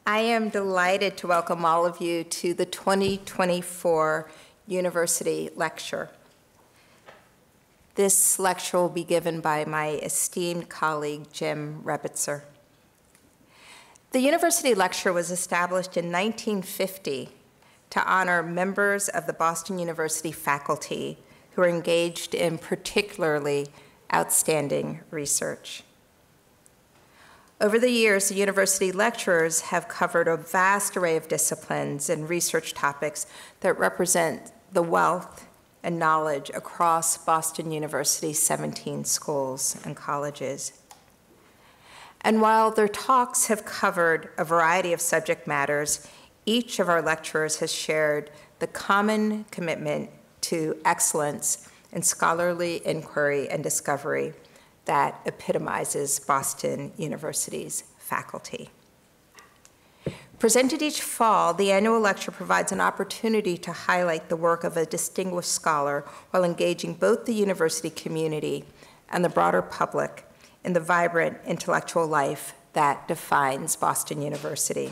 I am delighted to welcome all of you to the 2024 University Lecture. This lecture will be given by my esteemed colleague, Jim Rebitzer. The University Lecture was established in 1950 to honor members of the Boston University faculty who are engaged in particularly outstanding research. Over the years, the university lecturers have covered a vast array of disciplines and research topics that represent the wealth and knowledge across Boston University's 17 schools and colleges. And while their talks have covered a variety of subject matters, each of our lecturers has shared the common commitment to excellence in scholarly inquiry and discovery that epitomizes Boston University's faculty. Presented each fall, the annual lecture provides an opportunity to highlight the work of a distinguished scholar while engaging both the university community and the broader public in the vibrant intellectual life that defines Boston University.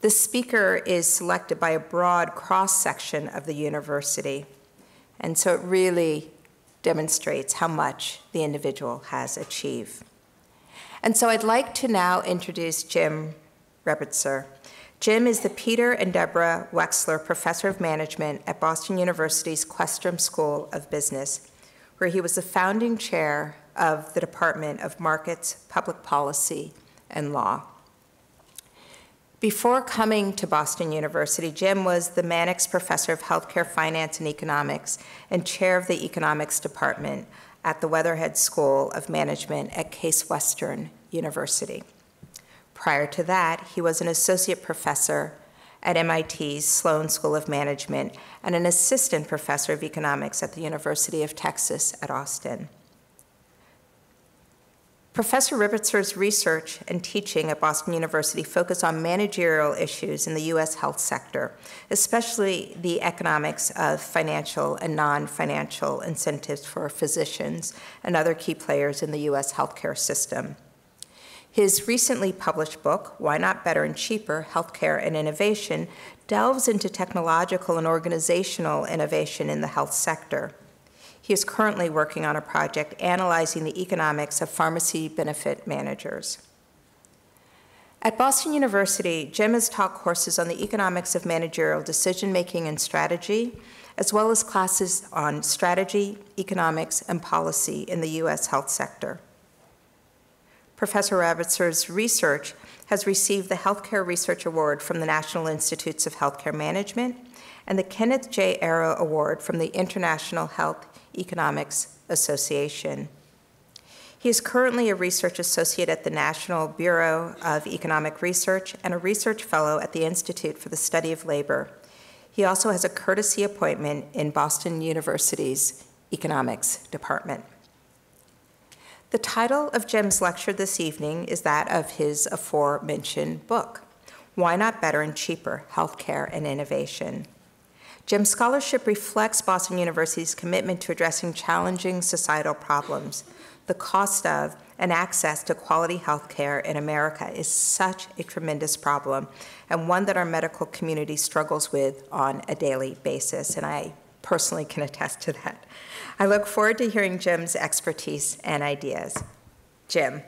The speaker is selected by a broad cross-section of the university, and so it really demonstrates how much the individual has achieved. And so I'd like to now introduce Jim Rebitzer. Jim is the Peter and Deborah Wexler Professor of Management at Boston University's Questrom School of Business, where he was the founding chair of the Department of Markets, Public Policy, and Law. Before coming to Boston University, Jim was the Mannix Professor of Healthcare Finance and Economics and chair of the Economics Department at the Weatherhead School of Management at Case Western University. Prior to that, he was an associate professor at MIT's Sloan School of Management and an assistant professor of economics at the University of Texas at Austin. Professor Rebitzer's research and teaching at Boston University focus on managerial issues in the U.S. health sector, especially the economics of financial and non-financial incentives for physicians and other key players in the U.S. healthcare system. His recently published book, Why Not Better and Cheaper? Healthcare and Innovation, delves into technological and organizational innovation in the health sector. He is currently working on a project analyzing the economics of pharmacy benefit managers. At Boston University, Jim has taught courses on the economics of managerial decision-making and strategy, as well as classes on strategy, economics, and policy in the U.S. health sector. Professor Rebitzer's research has received the Healthcare Research Award from the National Institutes of Healthcare Management and the Kenneth J. Arrow Award from the International Health Economics Association. He is currently a research associate at the National Bureau of Economic Research and a research fellow at the Institute for the Study of Labor. He also has a courtesy appointment in Boston University's Economics Department. The title of Jim's lecture this evening is that of his aforementioned book, Why Not Better and Cheaper? Healthcare and Innovation. Jim's scholarship reflects Boston University's commitment to addressing challenging societal problems. The cost of and access to quality health care in America is such a tremendous problem, and one that our medical community struggles with on a daily basis, and I personally can attest to that. I look forward to hearing Jim's expertise and ideas. Jim.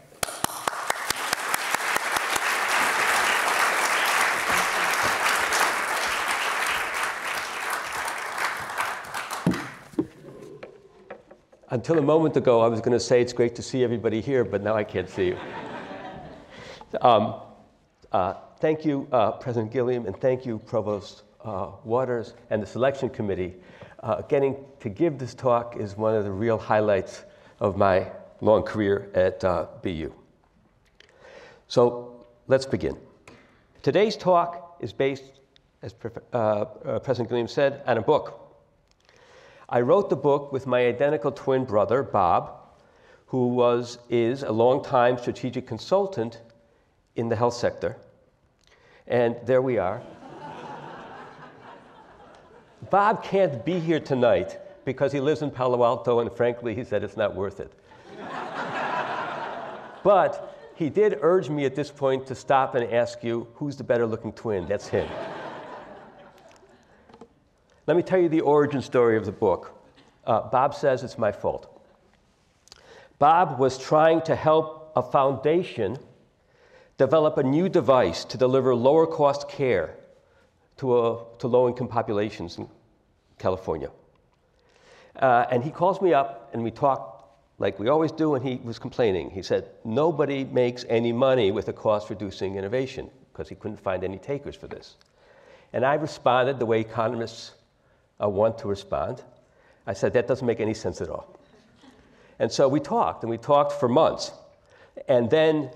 Until a moment ago, I was going to say it's great to see everybody here, but now I can't see you. Thank you, President Gilliam, and thank you, Provost Waters, and the selection committee. Getting to give this talk is one of the real highlights of my long career at BU. So let's begin. Today's talk is based, as President Gilliam said, on a book. I wrote the book with my identical twin brother, Bob, who is a longtime strategic consultant in the health sector. And there we are. Bob can't be here tonight because he lives in Palo Alto, and frankly, he said it's not worth it. But He did urge me at this point to stop and ask you, who's the better looking twin? That's him. Let me tell you the origin story of the book. Bob says it's my fault. Bob was trying to help a foundation develop a new device to deliver lower cost care to low-income populations in California. And he calls me up, and we talked like we always do, and he was complaining. He said, nobody makes any money with a cost-reducing innovation, because he couldn't find any takers for this. And I responded the way economists want to respond. I said, that doesn't make any sense at all. And so we talked, and we talked for months. And then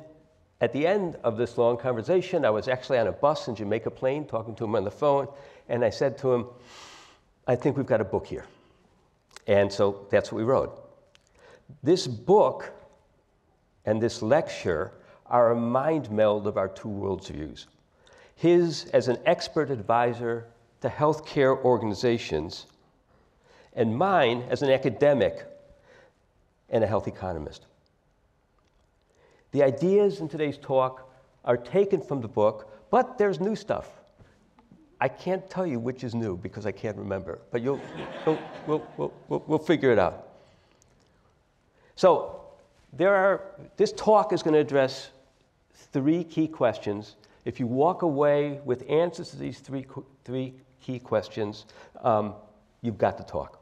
at the end of this long conversation, I was actually on a bus in Jamaica Plain talking to him on the phone, and I said to him, I think we've got a book here. And so that's what we wrote. This book and this lecture are a mind meld of our two worldviews. His as an expert advisor to healthcare organizations, and mine as an academic and a health economist. The ideas in today's talk are taken from the book, but there's new stuff. I can't tell you which is new because I can't remember, but we'll figure it out. So this talk is going to address three key questions. If you walk away with answers to these three key questions, you've got the talk.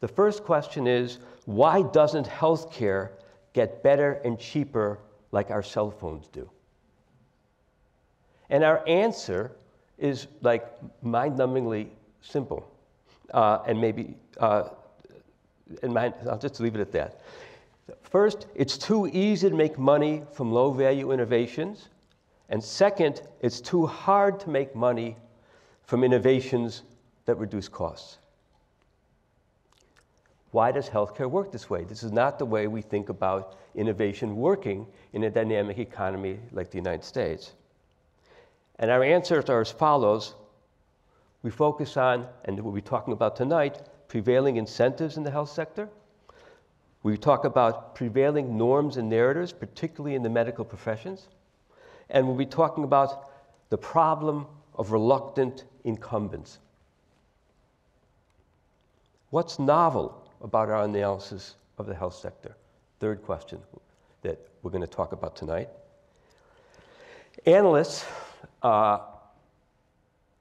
The first question is, why doesn't healthcare get better and cheaper like our cell phones do? And our answer is like mind-numbingly simple, and maybe, I'll just leave it at that. First, it's too easy to make money from low-value innovations, and second, it's too hard to make money from innovations that reduce costs. Why does healthcare work this way? This is not the way we think about innovation working in a dynamic economy like the United States. And our answers are as follows. We focus on, and we'll be talking about tonight, prevailing incentives in the health sector. We talk about prevailing norms and narratives, particularly in the medical professions. And we'll be talking about the problem of reluctant incumbents. What's novel about our analysis of the health sector? Third question that we're going to talk about tonight. Analysts,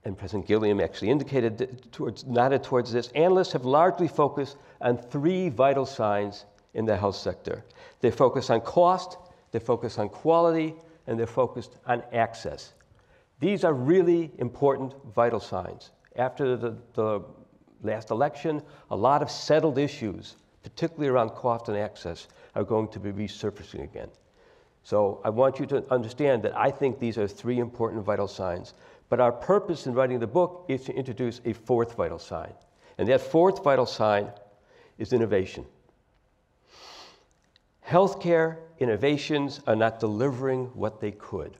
and President Gilliam actually nodded towards this, analysts have largely focused on three vital signs in the health sector. They focus on cost, they focus on quality, and they're focused on access. These are really important vital signs. After the last election, a lot of settled issues, particularly around cost and access, are going to be resurfacing again. So I want you to understand that I think these are three important vital signs. But our purpose in writing the book is to introduce a fourth vital sign. And that fourth vital sign is innovation. Healthcare innovations are not delivering what they could.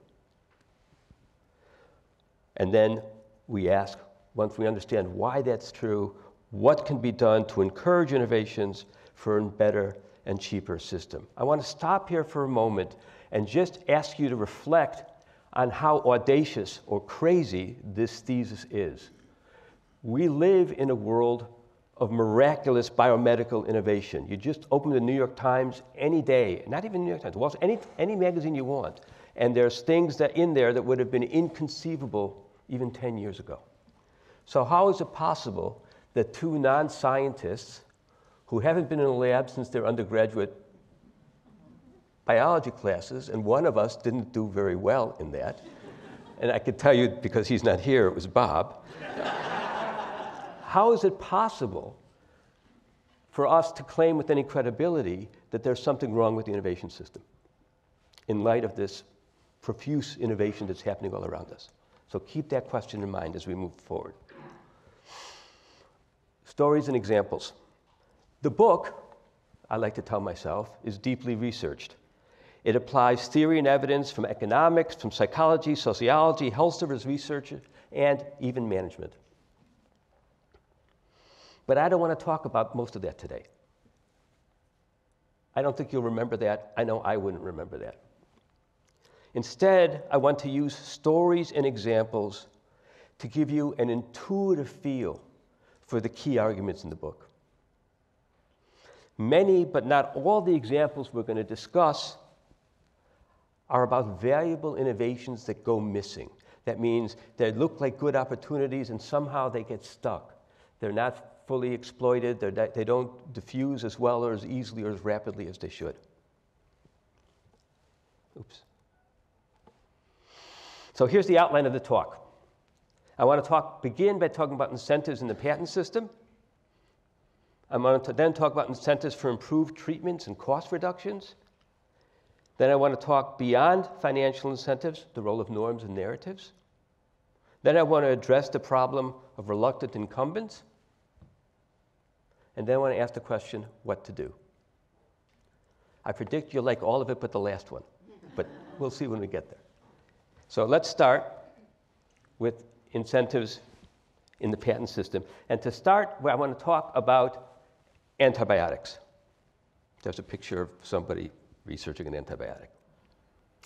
And then we ask, once we understand why that's true, what can be done to encourage innovations for a better and cheaper system? I want to stop here for a moment and just ask you to reflect on how audacious or crazy this thesis is. We live in a world of miraculous biomedical innovation. You just open the New York Times any day, not even the New York Times, any magazine you want, and there's things that in there that would have been inconceivable even 10 years ago. So how is it possible that two non-scientists who haven't been in a lab since their undergraduate biology classes, and one of us didn't do very well in that, and I could tell you because he's not here, it was Bob. How is it possible for us to claim with any credibility that there's something wrong with the innovation system in light of this profuse innovation that's happening all around us? So keep that question in mind as we move forward. Stories and examples. The book, I like to tell myself, is deeply researched. It applies theory and evidence from economics, from psychology, sociology, health service research, and even management. But I don't want to talk about most of that today. I don't think you'll remember that. I know I wouldn't remember that. Instead, I want to use stories and examples to give you an intuitive feel for the key arguments in the book. Many, but not all, the examples we're going to discuss are about valuable innovations that go missing. That means they look like good opportunities and somehow they get stuck. They're not fully exploited. They don't diffuse as well or as easily or as rapidly as they should. Oops. So here's the outline of the talk. I want to begin by talking about incentives in the patent system. I'm going to then talk about incentives for improved treatments and cost reductions. Then I want to talk beyond financial incentives, the role of norms and narratives. Then I want to address the problem of reluctant incumbents. And then I want to ask the question, what to do? I predict you'll like all of it but the last one, but we'll see when we get there. So let's start with incentives in the patent system. And to start, I want to talk about antibiotics. There's a picture of somebody researching an antibiotic.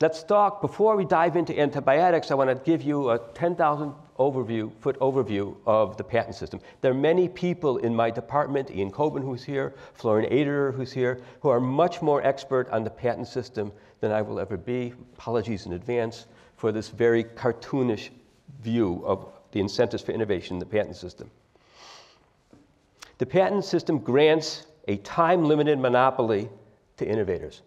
Let's talk, before we dive into antibiotics, I want to give you a 10,000 foot overview of the patent system. There are many people in my department, Ian Coben, who's here, Florian Aderer, who's here, who are much more expert on the patent system than I will ever be. Apologies in advance for this very cartoonish view of the incentives for innovation in the patent system. The patent system grants a time-limited monopoly to innovators.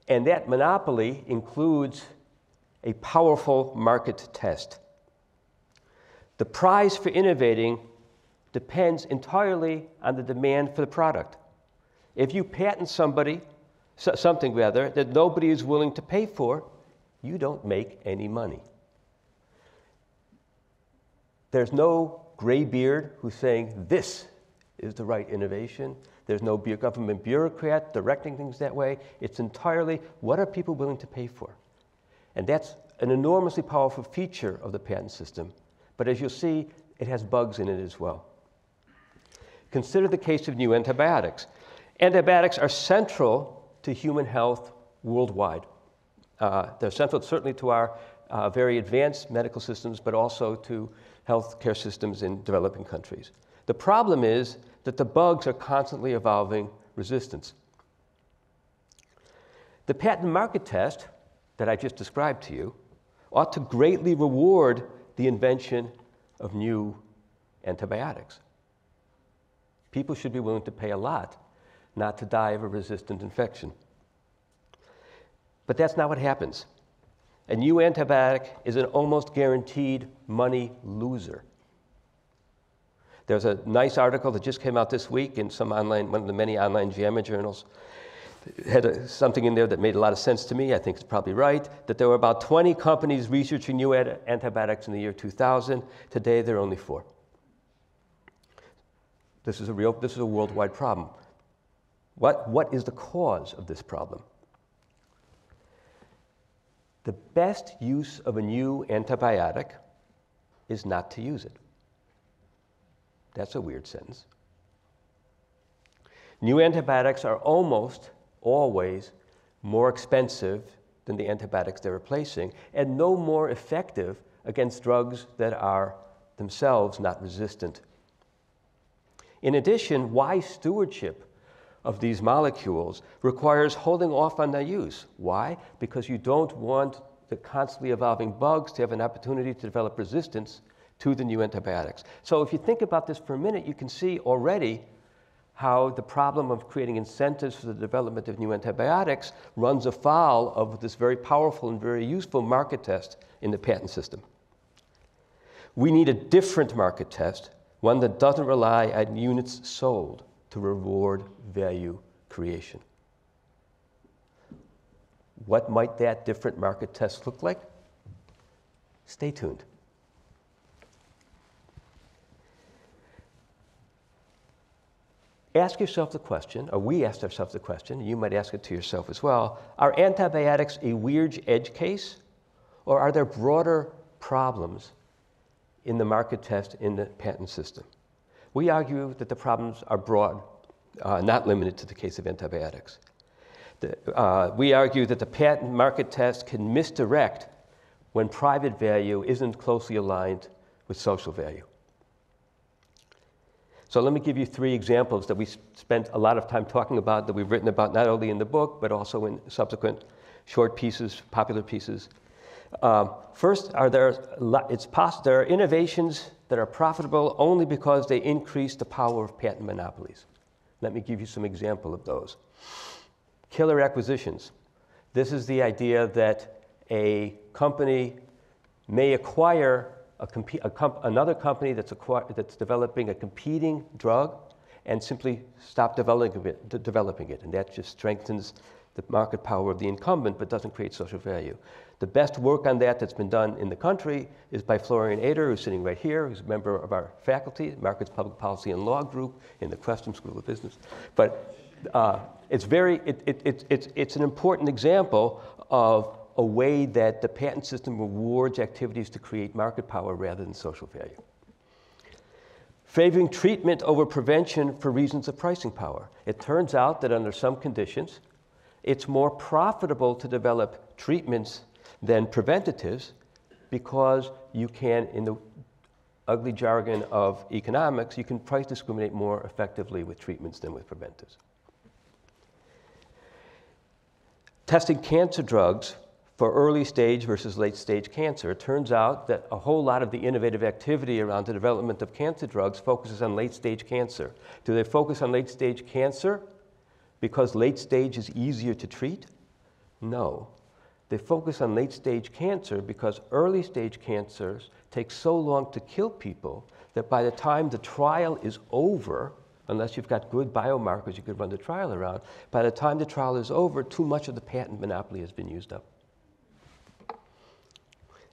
And that monopoly includes a powerful market test. The prize for innovating depends entirely on the demand for the product. If you patent something that nobody is willing to pay for, you don't make any money. There's no graybeard who's saying this is the right innovation. There's no government bureaucrat directing things that way. It's entirely what are people willing to pay for? And that's an enormously powerful feature of the patent system. But as you'll see, it has bugs in it as well. Consider the case of new antibiotics. Antibiotics are central to human health worldwide. They're central certainly to our very advanced medical systems, but also to healthcare systems in developing countries. The problem is that the bugs are constantly evolving resistance. The patent market test that I just described to you ought to greatly reward the invention of new antibiotics. People should be willing to pay a lot not to die of a resistant infection. But that's not what happens. A new antibiotic is an almost guaranteed money loser. There's a nice article that just came out this week in one of the many online JAMA journals. It had something in there that made a lot of sense to me. I think it's probably right, that there were about 20 companies researching new antibiotics in the year 2000. Today, there are only 4. This is a worldwide problem. What is the cause of this problem? The best use of a new antibiotic is not to use it. That's a weird sentence. New antibiotics are almost always more expensive than the antibiotics they're replacing, and no more effective against drugs that are themselves not resistant. In addition, wise stewardship of these molecules requires holding off on their use. Why? Because you don't want the constantly evolving bugs to have an opportunity to develop resistance to the new antibiotics. So if you think about this for a minute, you can see already how the problem of creating incentives for the development of new antibiotics runs afoul of this very powerful and very useful market test in the patent system. We need a different market test, one that doesn't rely on units sold to reward value creation. What might that different market test look like? Stay tuned. Ask yourself the question, or we asked ourselves the question, you might ask it to yourself as well, are antibiotics a weird edge case, or are there broader problems in the market test in the patent system? We argue that the problems are broad, not limited to the case of antibiotics. We argue that the patent market test can misdirect when private value isn't closely aligned with social value. So let me give you 3 examples that we spent a lot of time talking about, that we've written about not only in the book, but also in subsequent short pieces, popular pieces. First, there are innovations that are profitable only because they increase the power of patent monopolies. Let me give you some example of those. Killer acquisitions. This is the idea that a company may acquire another company that's developing a competing drug and simply stop developing it. And that just strengthens the market power of the incumbent, but doesn't create social value. The best work on that that's been done in the country is by Florian Ader, who's sitting right here, who's a member of our faculty, Markets, Public Policy, and Law group in the Questrom School of Business. But it's an important example of a way that the patent system rewards activities to create market power rather than social value. Favoring treatment over prevention for reasons of pricing power. It turns out that under some conditions, it's more profitable to develop treatments than preventatives because you can, in the ugly jargon of economics, you can price discriminate more effectively with treatments than with preventives. Testing cancer drugs for early stage versus late stage cancer. It turns out that a whole lot of the innovative activity around the development of cancer drugs focuses on late stage cancer. Do they focus on late stage cancer because late stage is easier to treat? No. They focus on late stage cancer because early stage cancers take so long to kill people that by the time the trial is over, unless you've got good biomarkers you could run the trial around, by the time the trial is over, too much of the patent monopoly has been used up.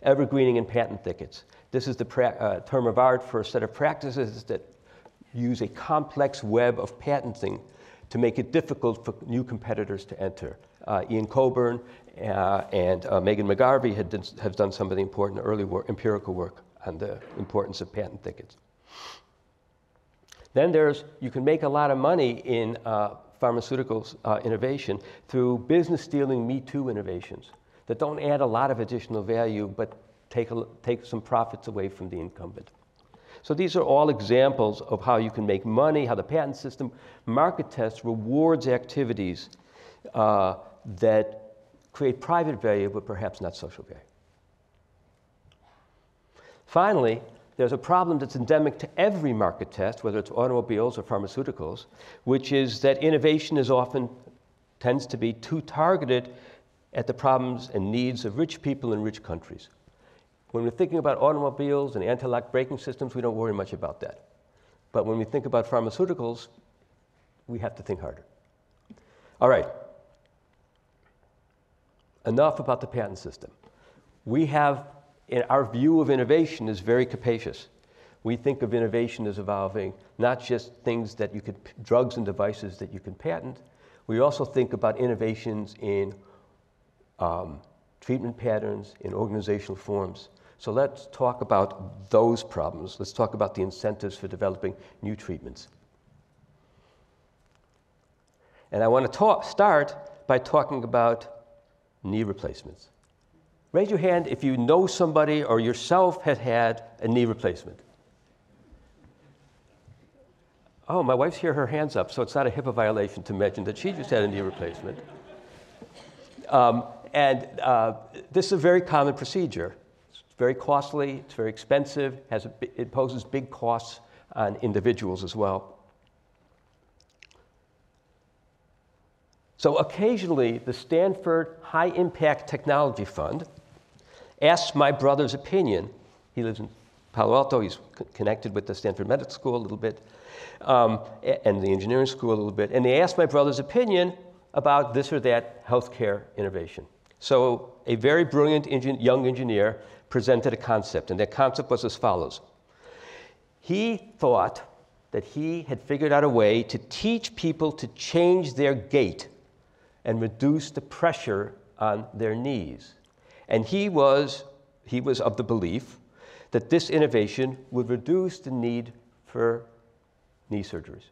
Evergreening and patent thickets. This is the term of art for a set of practices that use a complex web of patenting to make it difficult for new competitors to enter. Ian Coburn and Megan McGarvey have done some of the important early empirical work on the importance of patent thickets. Then you can make a lot of money in pharmaceuticals innovation through business stealing Me Too innovations that don't add a lot of additional value, but take some profits away from the incumbent. So these are all examples of how you can make money, how the patent system market test rewards activities that create private value, but perhaps not social value. Finally, there's a problem that's endemic to every market test, whether it's automobiles or pharmaceuticals, which is that innovation tends to be too targeted at the problems and needs of rich people in rich countries. When we're thinking about automobiles and anti-lock braking systems, we don't worry much about that. But when we think about pharmaceuticals, we have to think harder. All right. Enough about the patent system. Our view of innovation is very capacious. We think of innovation as evolving not just drugs and devices that you can patent. We also think about innovations in treatment patterns, in organizational forms. So let's talk about those problems. Let's talk about the incentives for developing new treatments. And I want to start by talking about knee replacements. Raise your hand if you know somebody or yourself has had a knee replacement. Oh, my wife's here, her hand's up, so it's not a HIPAA violation to mention that she just had a knee replacement. This is a very common procedure. It's very costly, it's very expensive, it poses big costs on individuals as well. So occasionally, the Stanford High Impact Technology Fund asks my brother's opinion. He lives in Palo Alto, he's connected with the Stanford Medical School a little bit, and the engineering school a little bit, and they asked my brother's opinion about this or that healthcare innovation. So a very brilliant young engineer presented a concept, and that concept was as follows. He thought that he had figured out a way to teach people to change their gait and reduce the pressure on their knees. And he was of the belief that this innovation would reduce the need for knee surgeries.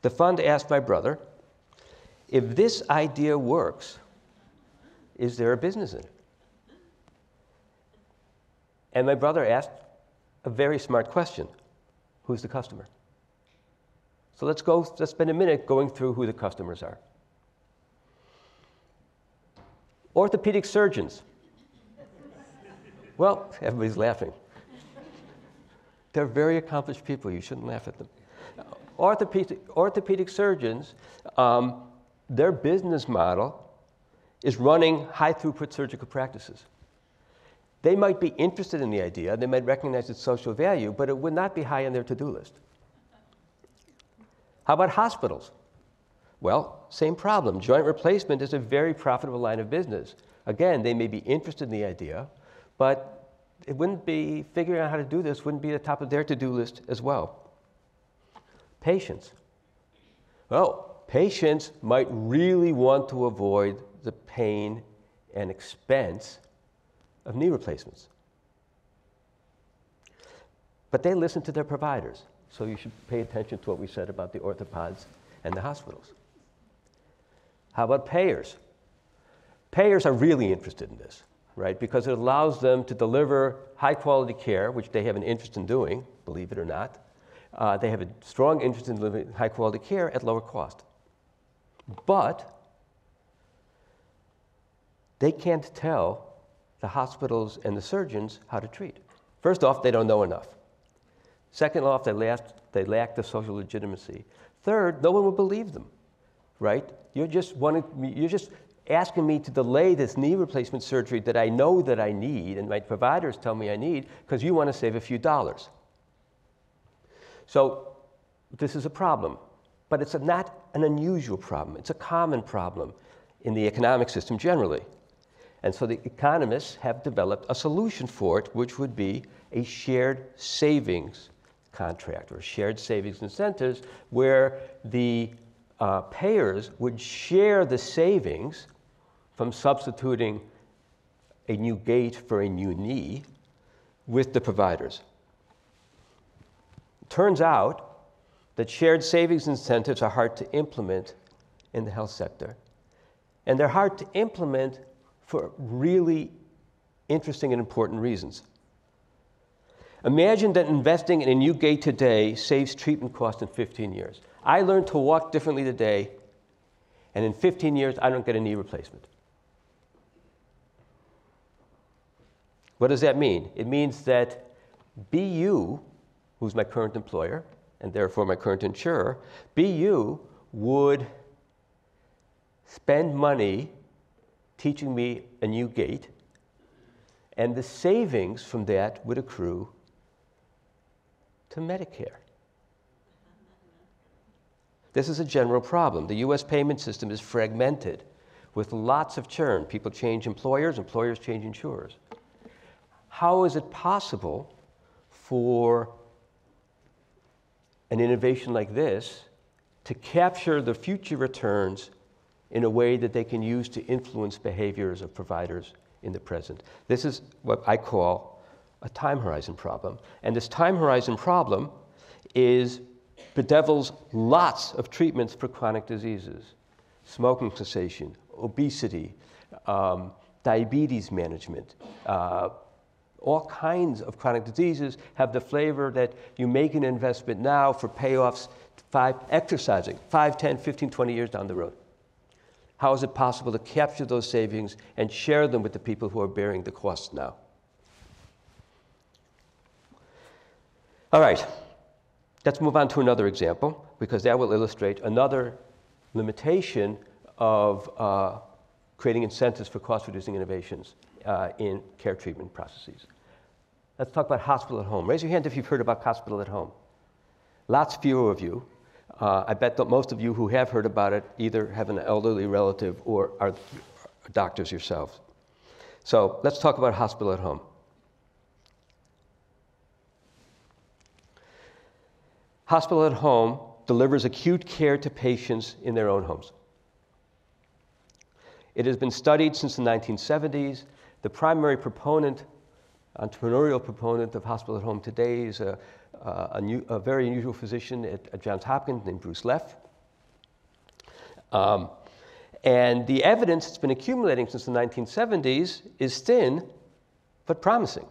The fund asked my brother if this idea works, is there a business in it? And my brother asked a very smart question. Who's the customer? So let's spend a minute going through who the customers are. Orthopedic surgeons. Well, everybody's laughing. They're very accomplished people. You shouldn't laugh at them. Orthopedic surgeons, their business model is running high-throughput surgical practices. They might be interested in the idea, they might recognize its social value, but it would not be high on their to-do list. How about hospitals? Well, same problem. Joint replacement is a very profitable line of business. Again, they may be interested in the idea, but it wouldn't be, figuring out how to do this wouldn't be at the top of their to-do list as well. Patients. Well, patients might really want to avoid the pain and expense of knee replacements. But they listen to their providers, so you should pay attention to what we said about the orthopods and the hospitals. How about payers? Payers are really interested in this, right? Because it allows them to deliver high-quality care, which they have an interest in doing, believe it or not. They have a strong interest in delivering high-quality care at lower cost. But they can't tell the hospitals and the surgeons how to treat. First off, they don't know enough. Second off, they lack the social legitimacy. Third, no one will believe them, right? You're just asking me to delay this knee replacement surgery that I know that I need and my providers tell me I need because you want to save a few dollars. So this is a problem, but it's not an unusual problem. It's a common problem in the economic system generally. And so the economists have developed a solution for it, which would be a shared savings contract or shared savings incentives where the payers would share the savings from substituting a new gait for a new knee with the providers. Turns out that shared savings incentives are hard to implement in the health sector. And they're hard to implement for really interesting and important reasons. Imagine that investing in a new gait today saves treatment costs in 15 years. I learned to walk differently today, and in 15 years, I don't get a knee replacement. What does that mean? It means that BU, who's my current employer, and therefore my current insurer, BU would spend money teaching me a new gait, and the savings from that would accrue to Medicare. This is a general problem. The US payment system is fragmented with lots of churn. People change employers, employers change insurers. How is it possible for an innovation like this to capture the future returns in a way that they can use to influence behaviors of providers in the present? This is what I call a time horizon problem. And this time horizon problem bedevils lots of treatments for chronic diseases: smoking cessation, obesity, diabetes management. All kinds of chronic diseases have the flavor that you make an investment now for payoffs exercising 5, 10, 15, 20 years down the road. How is it possible to capture those savings and share them with the people who are bearing the costs now? All right, let's move on to another example, because that will illustrate another limitation of creating incentives for cost-reducing innovations in care treatment processes. Let's talk about hospital at home. Raise your hand if you've heard about hospital at home. Lots fewer of you. I bet that most of you who have heard about it either have an elderly relative or are doctors yourselves. So let's talk about hospital at home. Hospital at home delivers acute care to patients in their own homes. It has been studied since the 1970s. The primary entrepreneurial proponent of hospital at home today is a very unusual physician at Johns Hopkins named Bruce Leff. And the evidence that's been accumulating since the 1970s is thin, but promising.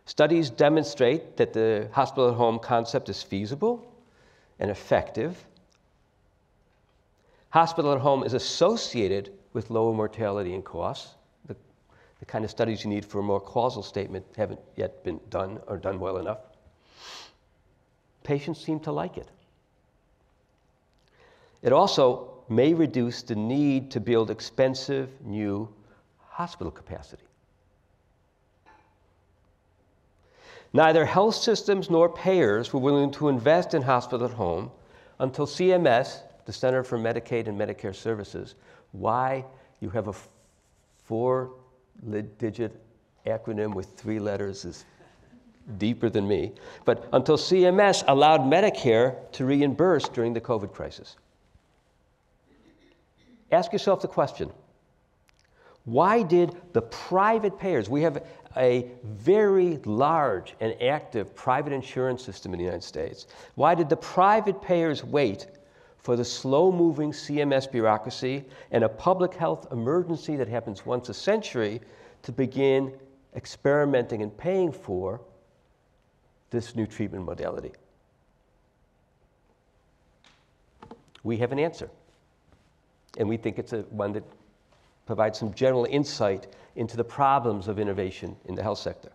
Studies demonstrate that the hospital-at-home concept is feasible and effective. Hospital-at-home is associated with lower mortality and costs. The kind of studies you need for a more causal statement haven't yet been done or done well enough. Patients seem to like it. It also may reduce the need to build expensive new hospital capacity. Neither health systems nor payers were willing to invest in hospital-at-home until CMS, the Center for Medicaid and Medicare Services, why you have a 4-digit acronym with 3 letters is deeper than me, but until CMS allowed Medicare to reimburse during the COVID crisis. Ask yourself the question, why did the private payers, we have a very large and active private insurance system in the United States, why did the private payers wait for the slow-moving CMS bureaucracy and a public health emergency that happens once a century to begin experimenting and paying for this new treatment modality? We have an answer. And we think it's one that provides some general insight into the problems of innovation in the health sector.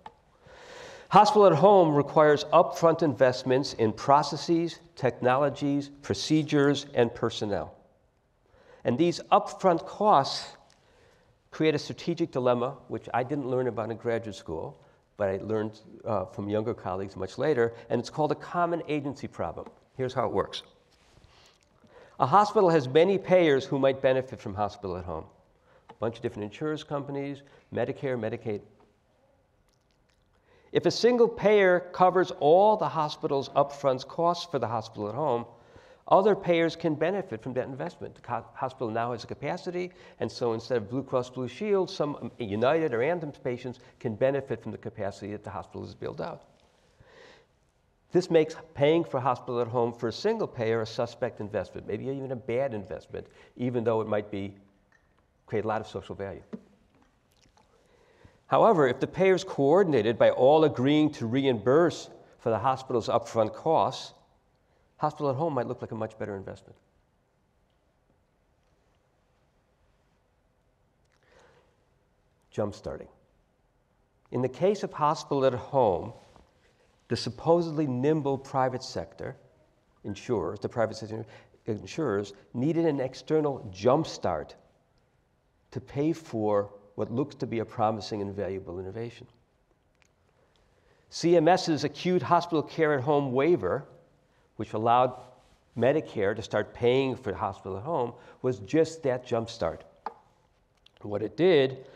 Hospital-at-home requires upfront investments in processes, technologies, procedures, and personnel. And these upfront costs create a strategic dilemma, which I didn't learn about in graduate school, but I learned from younger colleagues much later, and it's called a common agency problem. Here's how it works. A hospital has many payers who might benefit from hospital-at-home. A bunch of different insurance companies, Medicare, Medicaid. If a single payer covers all the hospital's upfront costs for the hospital-at-home, other payers can benefit from that investment. The hospital now has a capacity, and so instead of Blue Cross Blue Shield, some United or Anthem patients can benefit from the capacity that the hospital has built out. This makes paying for hospital-at-home for a single payer a suspect investment, maybe even a bad investment, even though it might create a lot of social value. However, if the payers coordinated by all agreeing to reimburse for the hospital's upfront costs, hospital-at-home might look like a much better investment. Jump-starting. In the case of hospital-at-home, the supposedly nimble private sector insurers, the private sector insurers, needed an external jumpstart to pay for what looks to be a promising and valuable innovation. CMS's acute hospital care at home waiver, which allowed Medicare to start paying for hospital at home, was just that jumpstart. What it did,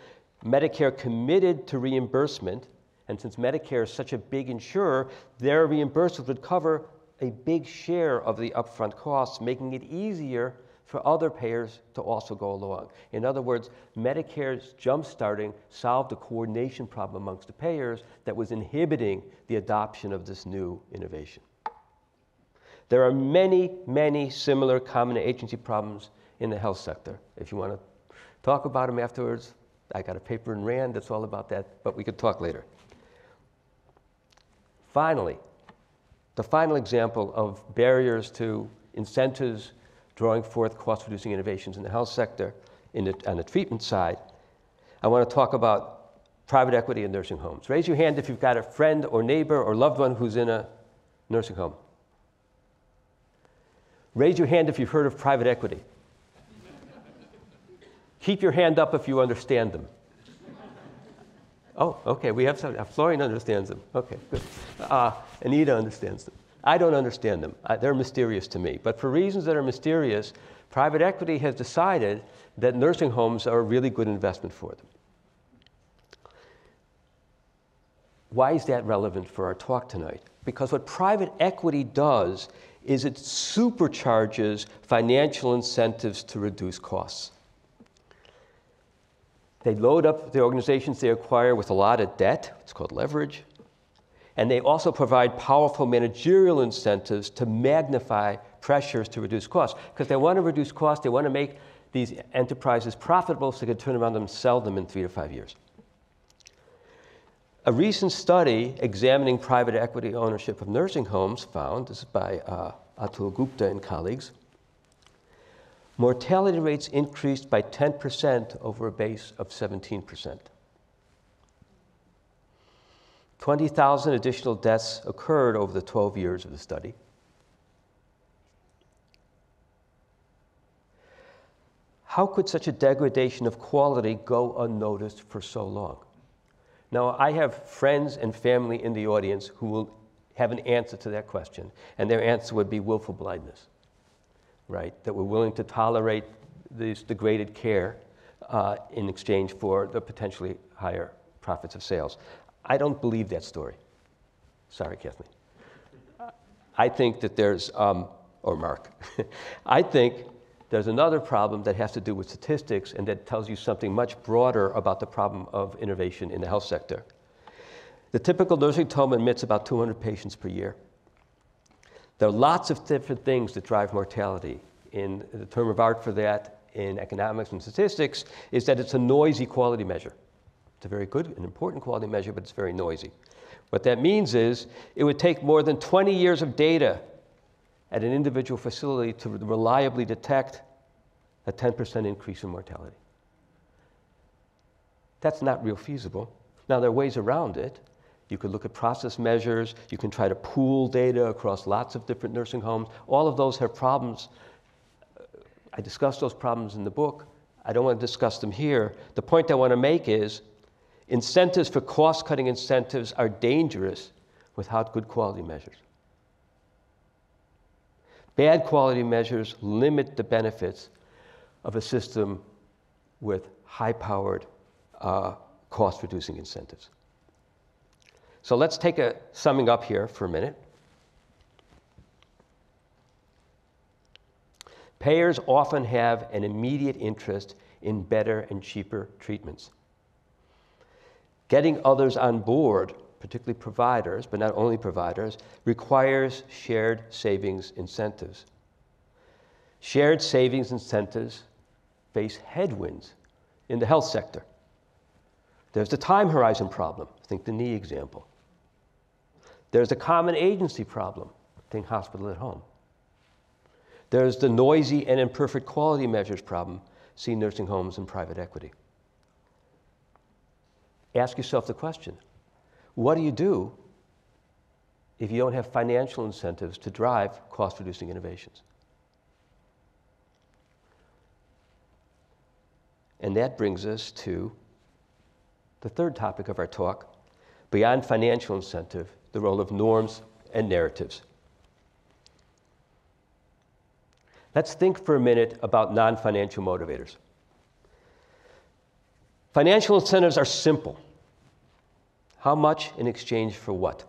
Medicare committed to reimbursement, and since Medicare is such a big insurer, their reimbursement would cover a big share of the upfront costs, making it easier for other payers to also go along. In other words, Medicare's jump-starting solved the coordination problem amongst the payers that was inhibiting the adoption of this new innovation. There are many, many similar common agency problems in the health sector. If you want to talk about them afterwards, I got a paper in RAND that's all about that, but we could talk later. Finally, the final example of barriers to incentives drawing forth cost-reducing innovations in the health sector on the treatment side, I want to talk about private equity in nursing homes. Raise your hand if you've got a friend or neighbor or loved one who's in a nursing home. Raise your hand if you've heard of private equity. Keep your hand up if you understand them. Oh, okay, we have some. Florian understands them. Okay, good. Anita understands them. I don't understand them. They're mysterious to me. But for reasons that are mysterious, private equity has decided that nursing homes are a really good investment for them. Why is that relevant for our talk tonight? Because what private equity does is it supercharges financial incentives to reduce costs. They load up the organizations they acquire with a lot of debt. It's called leverage. And they also provide powerful managerial incentives to magnify pressures to reduce costs. Because they want to reduce costs, they want to make these enterprises profitable so they could turn around and sell them in 3 to 5 years. A recent study examining private equity ownership of nursing homes found, this is by Atul Gupta and colleagues, mortality rates increased by 10% over a base of 17%. 20,000 additional deaths occurred over the 12 years of the study. How could such a degradation of quality go unnoticed for so long? Now, I have friends and family in the audience who will have an answer to that question, and their answer would be willful blindness, right? That we're willing to tolerate this degraded care in exchange for the potentially higher profits of sales. I don't believe that story. Sorry, Kathleen. I think that there's, or Mark, I think there's another problem that has to do with statistics and that tells you something much broader about the problem of innovation in the health sector. The typical nursing home admits about 200 patients per year. There are lots of different things that drive mortality. In the term of art for that in economics and statistics is that it's a noisy quality measure. It's a very good and important quality measure, but it's very noisy. What that means is it would take more than 20 years of data at an individual facility to reliably detect a 10% increase in mortality. That's not real feasible. Now, there are ways around it. You could look at process measures. You can try to pool data across lots of different nursing homes. All of those have problems. I discuss those problems in the book. I don't want to discuss them here. The point I want to make is incentives for cost-cutting incentives are dangerous without good quality measures. Bad quality measures limit the benefits of a system with high-powered cost-reducing incentives. So let's take a summing up here for a minute. Payers often have an immediate interest in better and cheaper treatments. Getting others on board, particularly providers, but not only providers, requires shared savings incentives. Shared savings incentives face headwinds in the health sector. There's the time horizon problem, think the knee example. There's the common agency problem, think hospital at home. There's the noisy and imperfect quality measures problem, see nursing homes and private equity. Ask yourself the question, what do you do if you don't have financial incentives to drive cost-reducing innovations? And that brings us to the third topic of our talk, beyond financial incentive, the role of norms and narratives. Let's think for a minute about non-financial motivators. Financial incentives are simple. How much in exchange for what?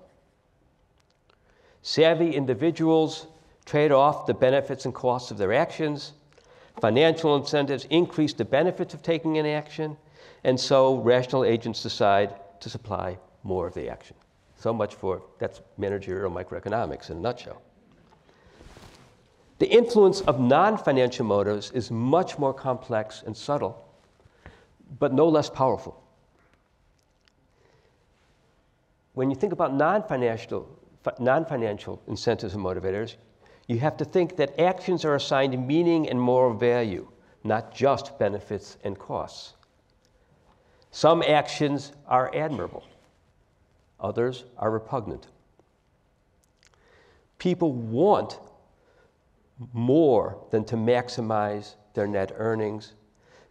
Savvy individuals trade off the benefits and costs of their actions. Financial incentives increase the benefits of taking an action, and so rational agents decide to supply more of the action. So much for, that's managerial microeconomics in a nutshell. The influence of non-financial motives is much more complex and subtle, but no less powerful. When you think about non-financial incentives and motivators, you have to think that actions are assigned meaning and moral value, not just benefits and costs. Some actions are admirable. Others are repugnant. People want more than to maximize their net earnings.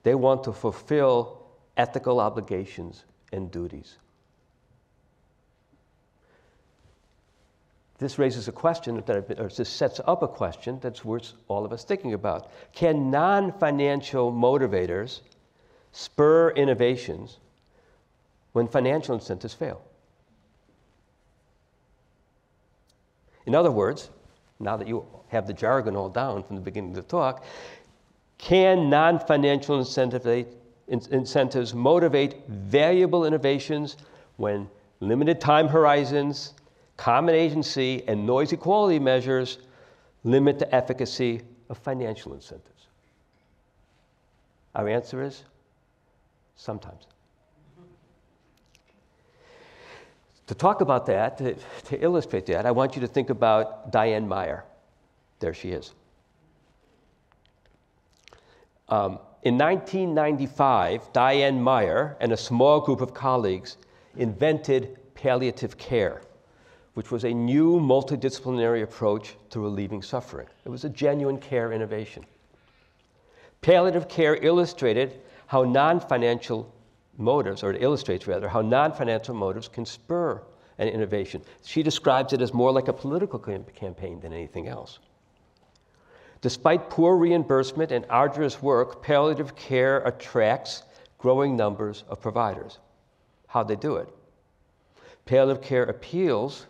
They want to fulfill ethical obligations and duties. This raises a question, or this sets up a question that's worth all of us thinking about. Can non-financial motivators spur innovations when financial incentives fail? In other words, now that you have the jargon all down from the beginning of the talk, can non-financial incentives motivate valuable innovations when limited time horizons, common agency, and noisy quality measures limit the efficacy of financial incentives? Our answer is sometimes. To talk about that, to illustrate that, I want you to think about Diane Meyer. There she is. In 1995, Diane Meyer and a small group of colleagues invented palliative care, which was a new multidisciplinary approach to relieving suffering. It was a genuine care innovation. Palliative care illustrated how non-financial motives, or it illustrates rather, how non-financial motives can spur an innovation. She describes it as more like a political campaign than anything else. Despite poor reimbursement and arduous work, palliative care attracts growing numbers of providers. How'd they do it? Palliative care appeals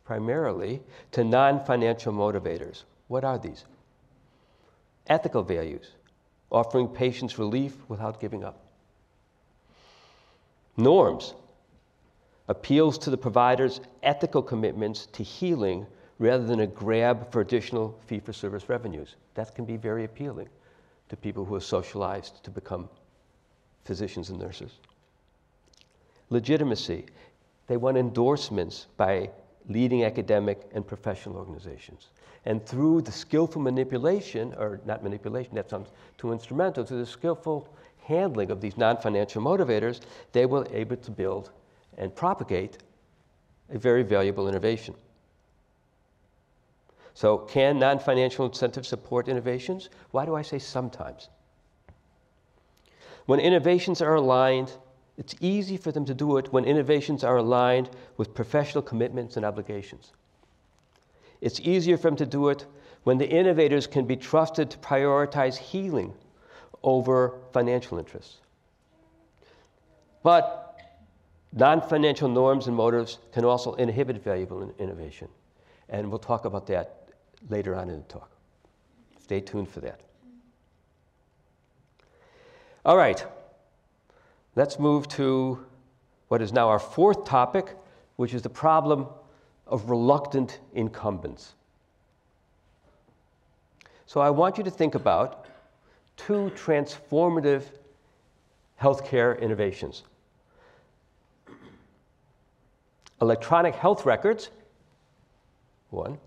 primarily to non-financial motivators. What are these? Ethical values, offering patients relief without giving up. Norms, appeals to the provider's ethical commitments to healing rather than a grab for additional fee-for-service revenues. That can be very appealing to people who are socialized to become physicians and nurses. Legitimacy, they want endorsements by leading academic and professional organizations. And through the skillful manipulation, or not manipulation, that sounds too instrumental, through the skillful handling of these non-financial motivators, they were able to build and propagate a very valuable innovation. So can non-financial incentives support innovations? Why do I say sometimes? When innovations are aligned, it's easy for them to do it when innovations are aligned with professional commitments and obligations. It's easier for them to do it when the innovators can be trusted to prioritize healing over financial interests. But non-financial norms and motives can also inhibit valuable innovation. And we'll talk about that later on in the talk. Stay tuned for that. All right, let's move to what is now our fourth topic, which is the problem of reluctant incumbents. So I want you to think about two transformative healthcare innovations. Electronic health records, one,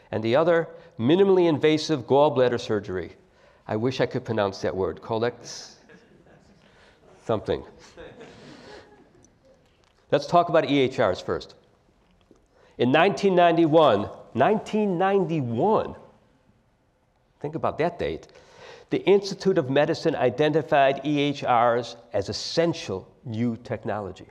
and the other, minimally invasive gallbladder surgery. I wish I could pronounce that word, something. Let's talk about EHRs first. In 1991, think about that date, the Institute of Medicine identified EHRs as essential new technology.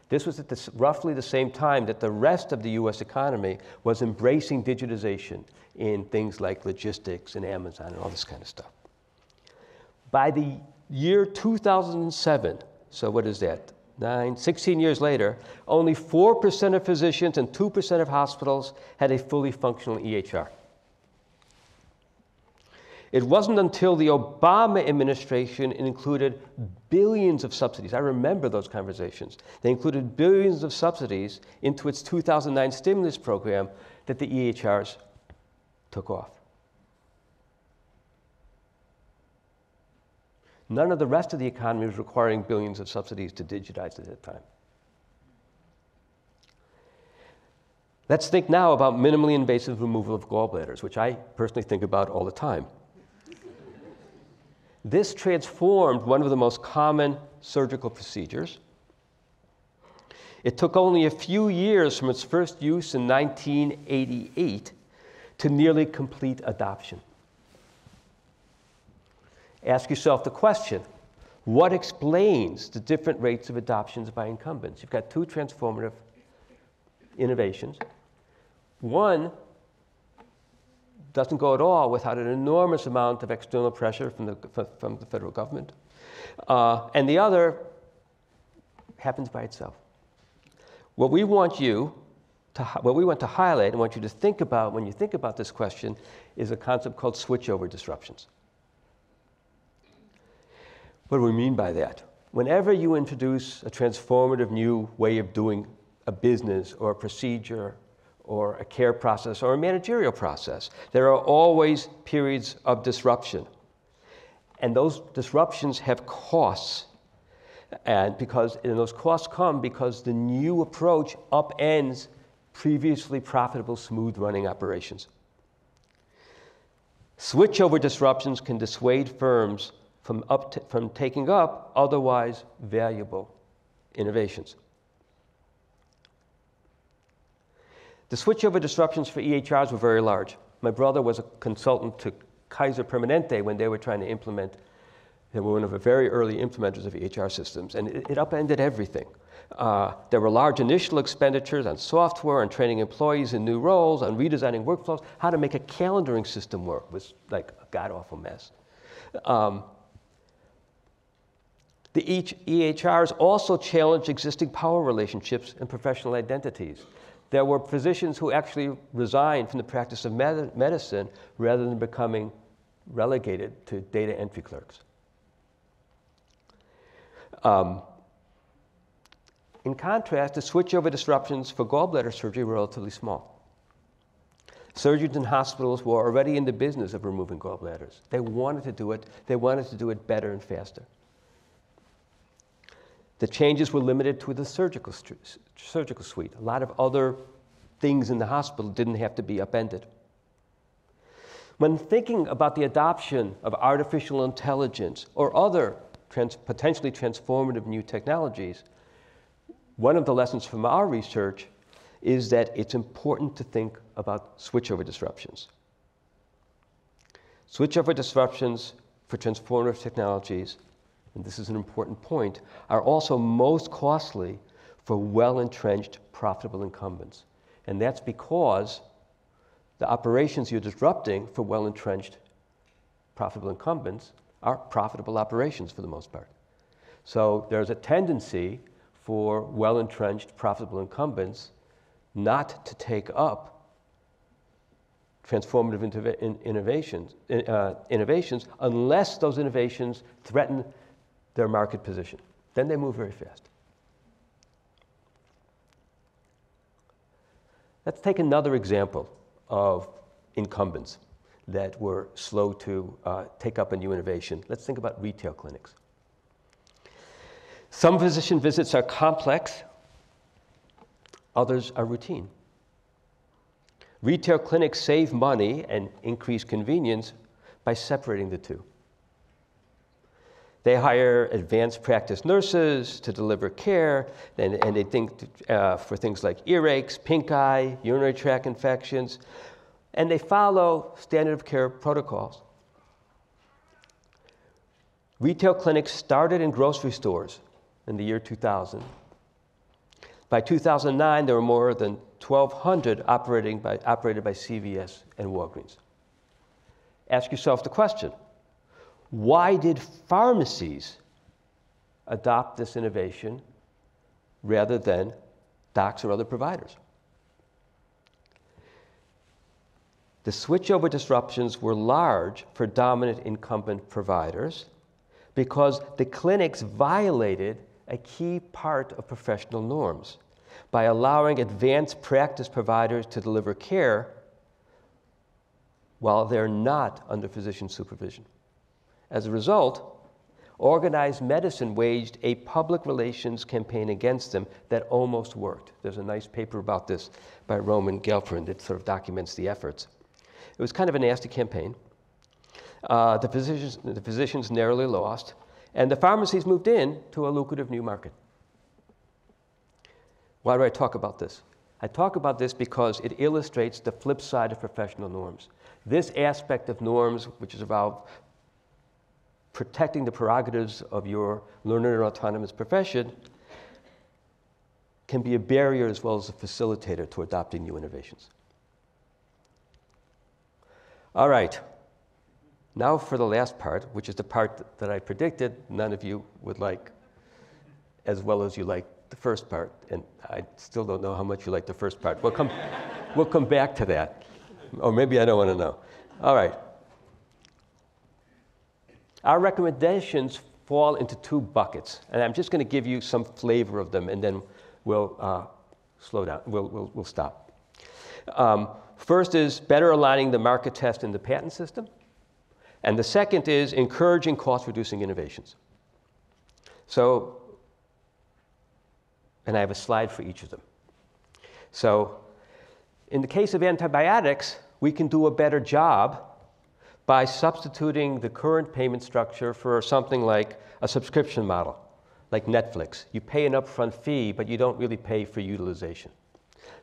This was at roughly the same time that the rest of the US economy was embracing digitization in things like logistics and Amazon and all this kind of stuff. By the year 2007, so what is that, 16 years later, only 4% of physicians and 2% of hospitals had a fully functional EHR. It wasn't until the Obama administration included billions of subsidies. I remember those conversations. They included billions of subsidies into its 2009 stimulus program that the EHRs took off. None of the rest of the economy was requiring billions of subsidies to digitize at that time. Let's think now about minimally invasive removal of gallbladders, which I personally think about all the time. This transformed one of the most common surgical procedures. It took only a few years from its first use in 1988 to nearly complete adoption. Ask yourself the question, what explains the different rates of adoptions by incumbents? You've got two transformative innovations. One doesn't go at all without an enormous amount of external pressure from the federal government. And the other happens by itself. What we want to highlight and want you to think about when you think about this question is a concept called switchover disruptions. What do we mean by that? Whenever you introduce a transformative new way of doing a business or a procedure or a care process or a managerial process, there are always periods of disruption. And those disruptions have costs. And those costs come because the new approach upends previously profitable, smooth-running operations. Switchover disruptions can dissuade firms from taking up otherwise valuable innovations. The switchover disruptions for EHRs were very large. My brother was a consultant to Kaiser Permanente when they were trying to implement. They were one of the very early implementers of EHR systems, and it upended everything. There were large initial expenditures on software, on training employees in new roles, on redesigning workflows. How to make a calendaring system work was like a god-awful mess. The EHRs also challenged existing power relationships and professional identities. There were physicians who actually resigned from the practice of medicine rather than becoming relegated to data entry clerks. In contrast, the switchover disruptions for gallbladder surgery were relatively small. Surgeons and hospitals were already in the business of removing gallbladders. They wanted to do it. They wanted to do it better and faster. The changes were limited to the surgical suite. A lot of other things in the hospital didn't have to be upended. When thinking about the adoption of artificial intelligence or other potentially transformative new technologies, one of the lessons from our research is that it's important to think about switchover disruptions. Switchover disruptions for transformative technologies, and this is an important point, are also most costly for well-entrenched, profitable incumbents. And that's because the operations you're disrupting for well-entrenched, profitable incumbents are profitable operations for the most part. So there's a tendency for well-entrenched, profitable incumbents not to take up transformative innovations unless those innovations threaten their market position. Then they move very fast. Let's take another example of incumbents that were slow to take up a new innovation. Let's think about retail clinics. Some physician visits are complex, others are routine. Retail clinics save money and increase convenience by separating the two. They hire advanced practice nurses to deliver care, and they think for things like earaches, pink eye, urinary tract infections, and they follow standard of care protocols. Retail clinics started in grocery stores in the year 2000. By 2009, there were more than 1,200 operated by CVS and Walgreens. Ask yourself the question, why did pharmacies adopt this innovation rather than docs or other providers? The switchover disruptions were large for dominant incumbent providers because the clinics violated a key part of professional norms by allowing advanced practice providers to deliver care while they're not under physician supervision. As a result, organized medicine waged a public relations campaign against them that almost worked. There's a nice paper about this by Roman Gelfand that sort of documents the efforts. It was kind of a nasty campaign. The physicians narrowly lost, and the pharmacies moved in to a lucrative new market. Why do I talk about this? I talk about this because it illustrates the flip side of professional norms. This aspect of norms, which is about protecting the prerogatives of your learned and autonomous profession, can be a barrier as well as a facilitator to adopting new innovations. All right, now for the last part, which is the part that I predicted none of you would like as well as you like the first part, and I still don't know how much you like the first part. We'll come back to that, or maybe I don't want to know. All right. Our recommendations fall into two buckets, and I'm just going to give you some flavor of them, and then we'll slow down. We'll stop. First is better aligning the market test and the patent system, And the second is encouraging cost-reducing innovations. So, and I have a slide for each of them. So, in the case of antibiotics, we can do a better job by substituting the current payment structure for something like a subscription model, like Netflix. You pay an upfront fee, but you don't really pay for utilization.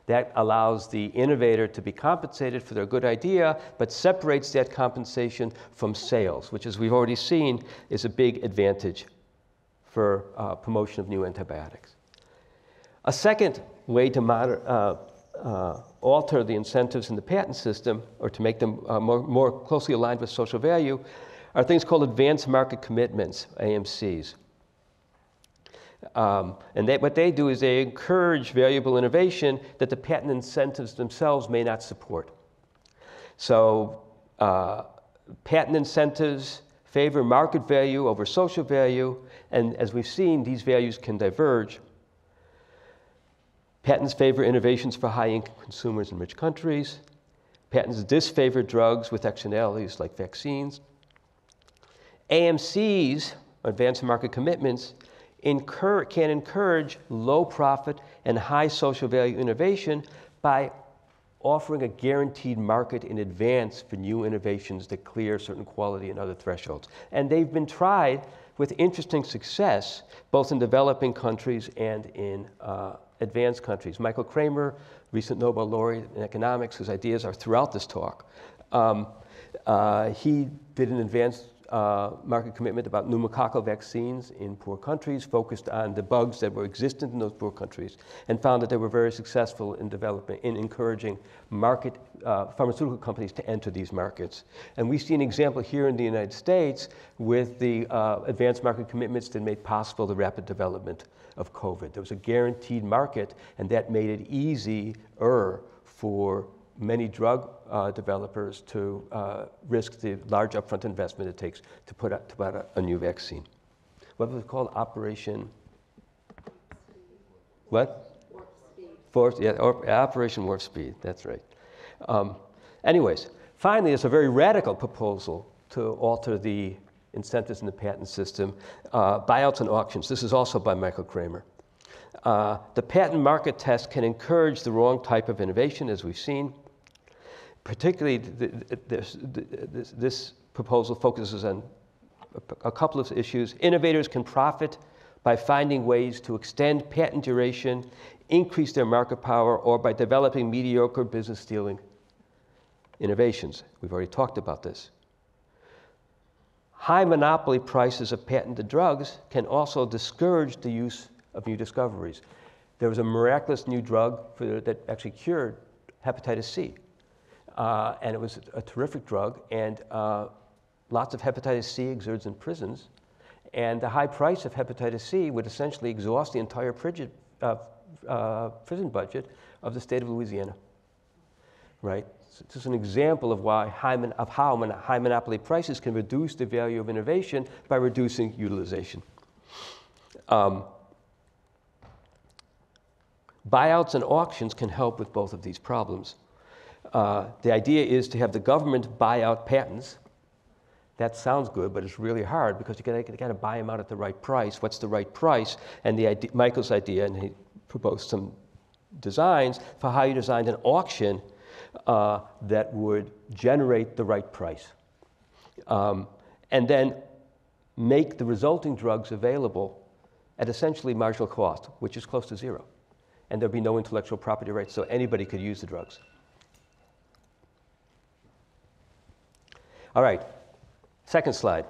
That allows the innovator to be compensated for their good idea, but separates that compensation from sales, which, as we've already seen, is a big advantage for promotion of new antibiotics. A second way to alter the incentives in the patent system, or to make them more closely aligned with social value, are things called advanced market commitments, AMCs. And what they do is they encourage valuable innovation that the patent incentives themselves may not support. So patent incentives favor market value over social value, and as we've seen, these values can diverge. Patents favor innovations for high-income consumers in rich countries. Patents disfavor drugs with externalities like vaccines. AMCs, advanced market commitments, can encourage low profit and high social value innovation by offering a guaranteed market in advance for new innovations that clear certain quality and other thresholds. And they've been tried with interesting success, both in developing countries and in advanced countries. Michael Kramer, recent Nobel laureate in economics, whose ideas are throughout this talk, he did an advanced market commitment about pneumococcal vaccines in poor countries, focused on the bugs that were existent in those poor countries, and found that they were very successful in encouraging pharmaceutical companies to enter these markets. And we see an example here in the United States with the advanced market commitments that made possible the rapid development of COVID. There was a guaranteed market, and that made it easier for many drug developers to risk the large upfront investment it takes to put out a new vaccine. What was it called? Operation? What? Warp Speed. Operation Warp Speed. That's right. Anyways, finally, there's a very radical proposal to alter the incentives in the patent system, buyouts and auctions. This is also by Michael Kramer. The patent market test can encourage the wrong type of innovation, as we've seen. Particularly, this proposal focuses on a couple of issues. Innovators can profit by finding ways to extend patent duration, increase their market power, or by developing mediocre business-stealing innovations. We've already talked about this. High monopoly prices of patented drugs can also discourage the use of new discoveries. There was a miraculous new drug that actually cured hepatitis C. And it was a terrific drug, and lots of hepatitis C exudes in prisons, and the high price of hepatitis C would essentially exhaust the entire prison budget of the state of Louisiana, right? So this is an example of how high monopoly prices can reduce the value of innovation by reducing utilization. Buyouts and auctions can help with both of these problems. The idea is to have the government buy out patents. That sounds good, but it's really hard because you got to buy them out at the right price. What's the right price? And Michael's idea, and he proposed some designs for how you designed an auction that would generate the right price. And then make the resulting drugs available at essentially marginal cost, which is close to zero. And there'd be no intellectual property rights, so anybody could use the drugs. All right, second slide.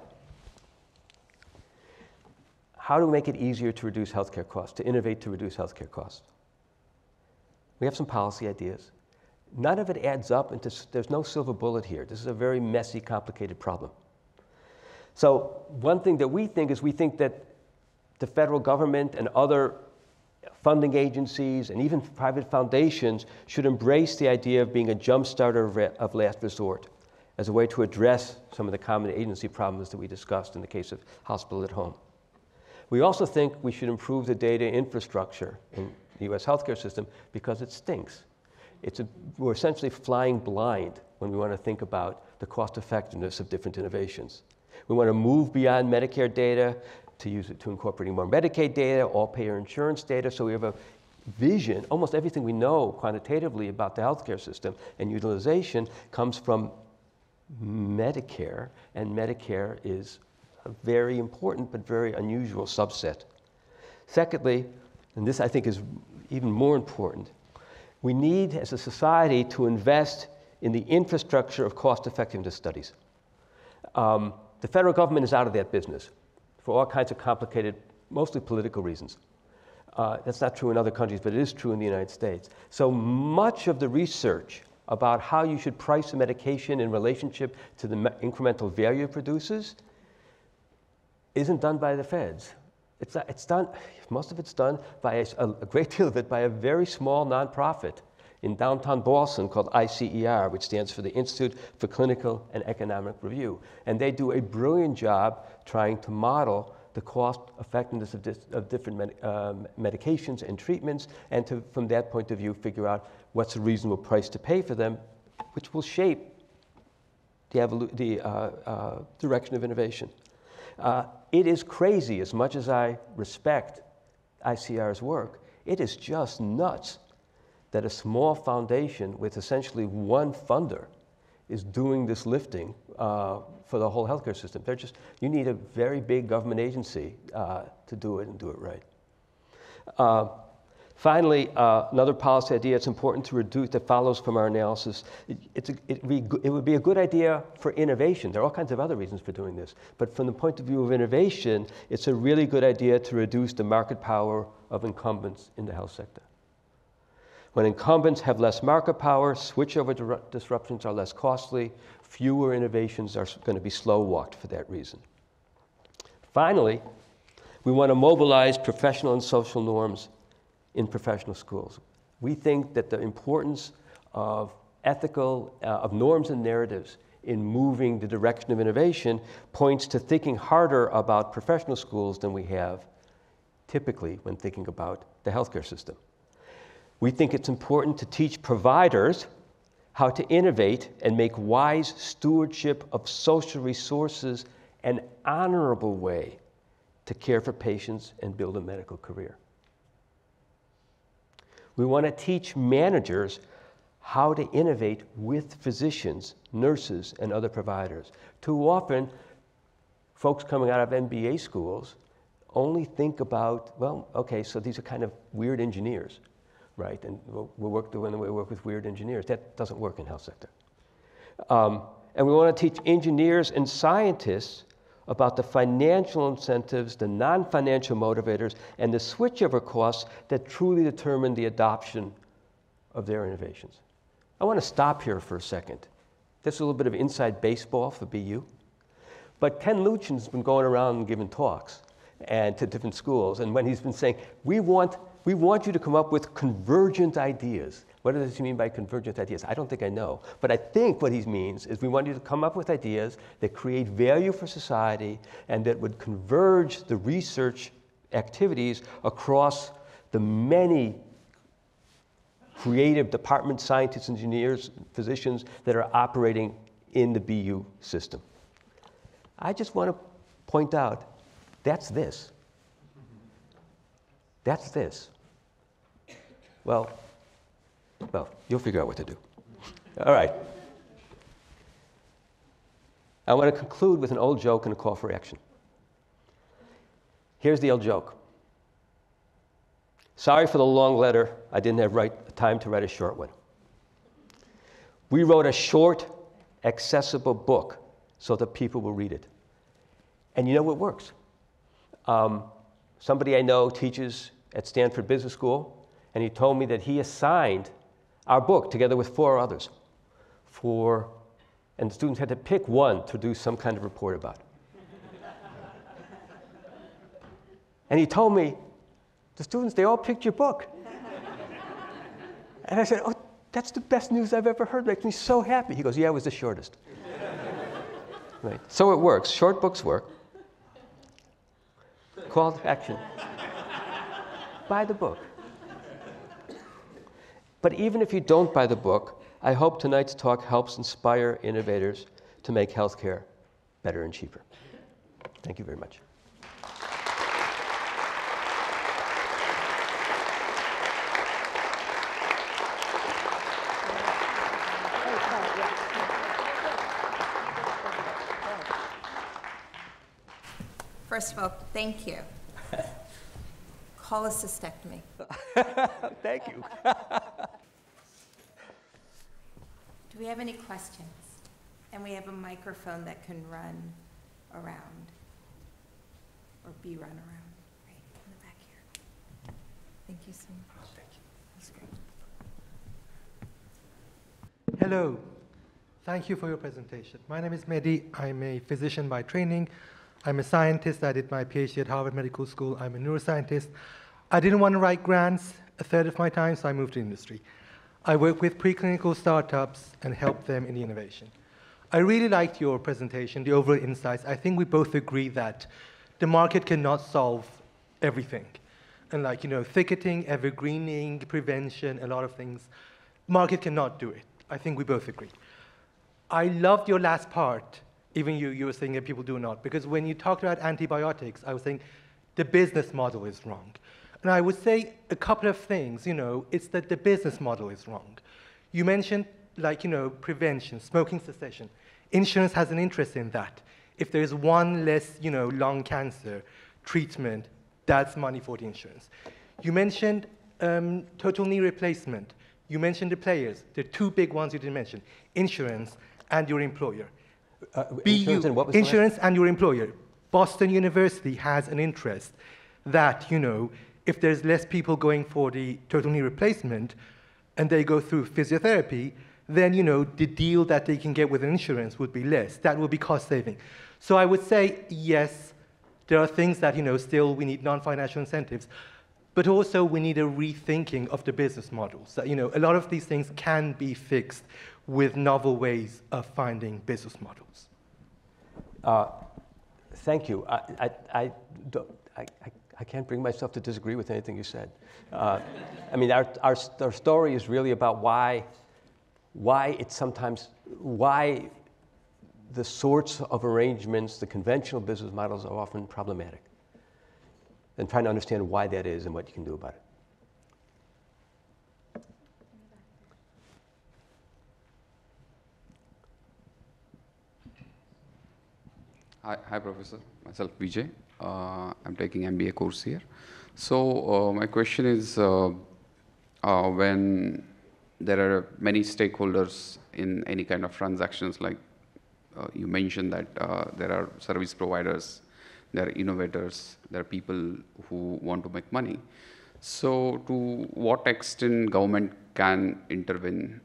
How to make it easier to reduce healthcare costs, to innovate to reduce healthcare costs. We have some policy ideas. None of it adds up, and there's no silver bullet here. This is a very messy, complicated problem. So one thing that we think that the federal government and other funding agencies and even private foundations should embrace the idea of being a jump starter of last resort as a way to address some of the common agency problems that we discussed in the case of hospital at home. We also think we should improve the data infrastructure in the US healthcare system because it stinks. we're essentially flying blind when we want to think about the cost effectiveness of different innovations. We want to move beyond Medicare data to use it to incorporating more Medicaid data, all payer insurance data, so we have a vision. Almost everything we know quantitatively about the healthcare system and utilization comes from Medicare, and Medicare is a very important but very unusual subset. Secondly, and this I think is even more important, we need as a society to invest in the infrastructure of cost-effectiveness studies. The federal government is out of that business for all kinds of complicated, mostly political reasons. That's not true in other countries, but it is true in the United States. So much of the research about how you should price a medication in relationship to the incremental value it produces isn't done by the feds. It's done, most of it's done by a great deal of it by a very small nonprofit in downtown Boston called ICER, which stands for the Institute for Clinical and Economic Review. And they do a brilliant job trying to model the cost effectiveness of different medications and treatments, and to, from that point of view, figure out what's a reasonable price to pay for them, which will shape the direction of innovation. It is crazy, as much as I respect ICR's work, it is just nuts that a small foundation with essentially one funder is doing this lifting for the whole healthcare system. You need a very big government agency to do it and do it right. Finally, another policy idea it's important to reduce that follows from our analysis. It would be a good idea for innovation. There are all kinds of other reasons for doing this. But from the point of view of innovation, it's a really good idea to reduce the market power of incumbents in the health sector. When incumbents have less market power, switchover disruptions are less costly, fewer innovations are going to be slow-walked for that reason. Finally, we want to mobilize professional and social norms in professional schools. We think that the importance of of norms and narratives in moving the direction of innovation points to thinking harder about professional schools than we have typically when thinking about the healthcare system. We think it's important to teach providers how to innovate and make wise stewardship of social resources an honorable way to care for patients and build a medical career. We want to teach managers how to innovate with physicians, nurses, and other providers. Too often, folks coming out of MBA schools only think about, well, okay, so these are kind of weird engineers, right? And we'll work with weird engineers. That doesn't work in health sector. And we want to teach engineers and scientists about the financial incentives, the non-financial motivators, and the switchover costs that truly determine the adoption of their innovations. I want to stop here for a second. This is a little bit of inside baseball for BU. But Ken Luchen's been going around and giving talks and to different schools, and when he's been saying, we want you to come up with convergent ideas. What does he mean by convergent ideas? I don't think I know. But I think what he means is we want you to come up with ideas that create value for society and that would converge the research activities across the many creative departments, scientists, engineers, physicians that are operating in the BU system. I just want to point out, that's this. That's this. Well, you'll figure out what to do. All right. I want to conclude with an old joke and a call for action. Here's the old joke. Sorry for the long letter. I didn't have time to write a short one. We wrote a short, accessible book so that people will read it. And you know what works? Somebody I know teaches at Stanford Business School, and he told me that he assigned our book together with 4 others and the students had to pick one to do some kind of report about. And he told me, the students, they all picked your book. And I said, oh, that's the best news I've ever heard. It makes me so happy. He goes, yeah, it was the shortest. Right. So it works. Short books work. Call to action. Buy the book. But even if you don't buy the book, I hope tonight's talk helps inspire innovators to make healthcare better and cheaper. Thank you very much. First of all, thank you. Cholecystectomy. Thank you. Do we have any questions? And we have a microphone that can run around or be run around. Right in the back here. Thank you so much. Thank you. That's great. Hello. Thank you for your presentation. My name is Mehdi. I'm a physician by training. I'm a scientist. I did my PhD at Harvard Medical School. I'm a neuroscientist. I didn't want to write grants a third of my time, so I moved to industry. I work with preclinical startups and help them in the innovation. I really liked your presentation, the overall insights. I think we both agree that the market cannot solve everything. And like, thicketing, evergreening, prevention, a lot of things, market cannot do it. I think we both agree. I loved your last part. Even you were saying that people do not. Because when you talked about antibiotics, I was saying the business model is wrong. And I would say a couple of things, it's that the business model is wrong. You mentioned, prevention, smoking cessation. Insurance has an interest in that. If there's one less, lung cancer treatment, that's money for the insurance. You mentioned total knee replacement. You mentioned the players. The two big ones you didn't mention, insurance and your employer. Insurance and what was insurance and your employer. Boston University has an interest that, if there's less people going for the total knee replacement and they go through physiotherapy, then, the deal that they can get with insurance would be less. That would be cost saving. So I would say, yes, there are things that, still we need non-financial incentives, but also we need a rethinking of the business models. That, a lot of these things can be fixed with novel ways of finding business models. Thank you. I can't bring myself to disagree with anything you said. I mean, our story is really about why the sorts of arrangements, the conventional business models are often problematic, and trying to understand why that is and what you can do about it. Hi, Professor. Myself, Vijay. I'm taking MBA course here. So my question is, when there are many stakeholders in any kind of transactions, like you mentioned that there are service providers, there are innovators, there are people who want to make money. So to what extent government can intervene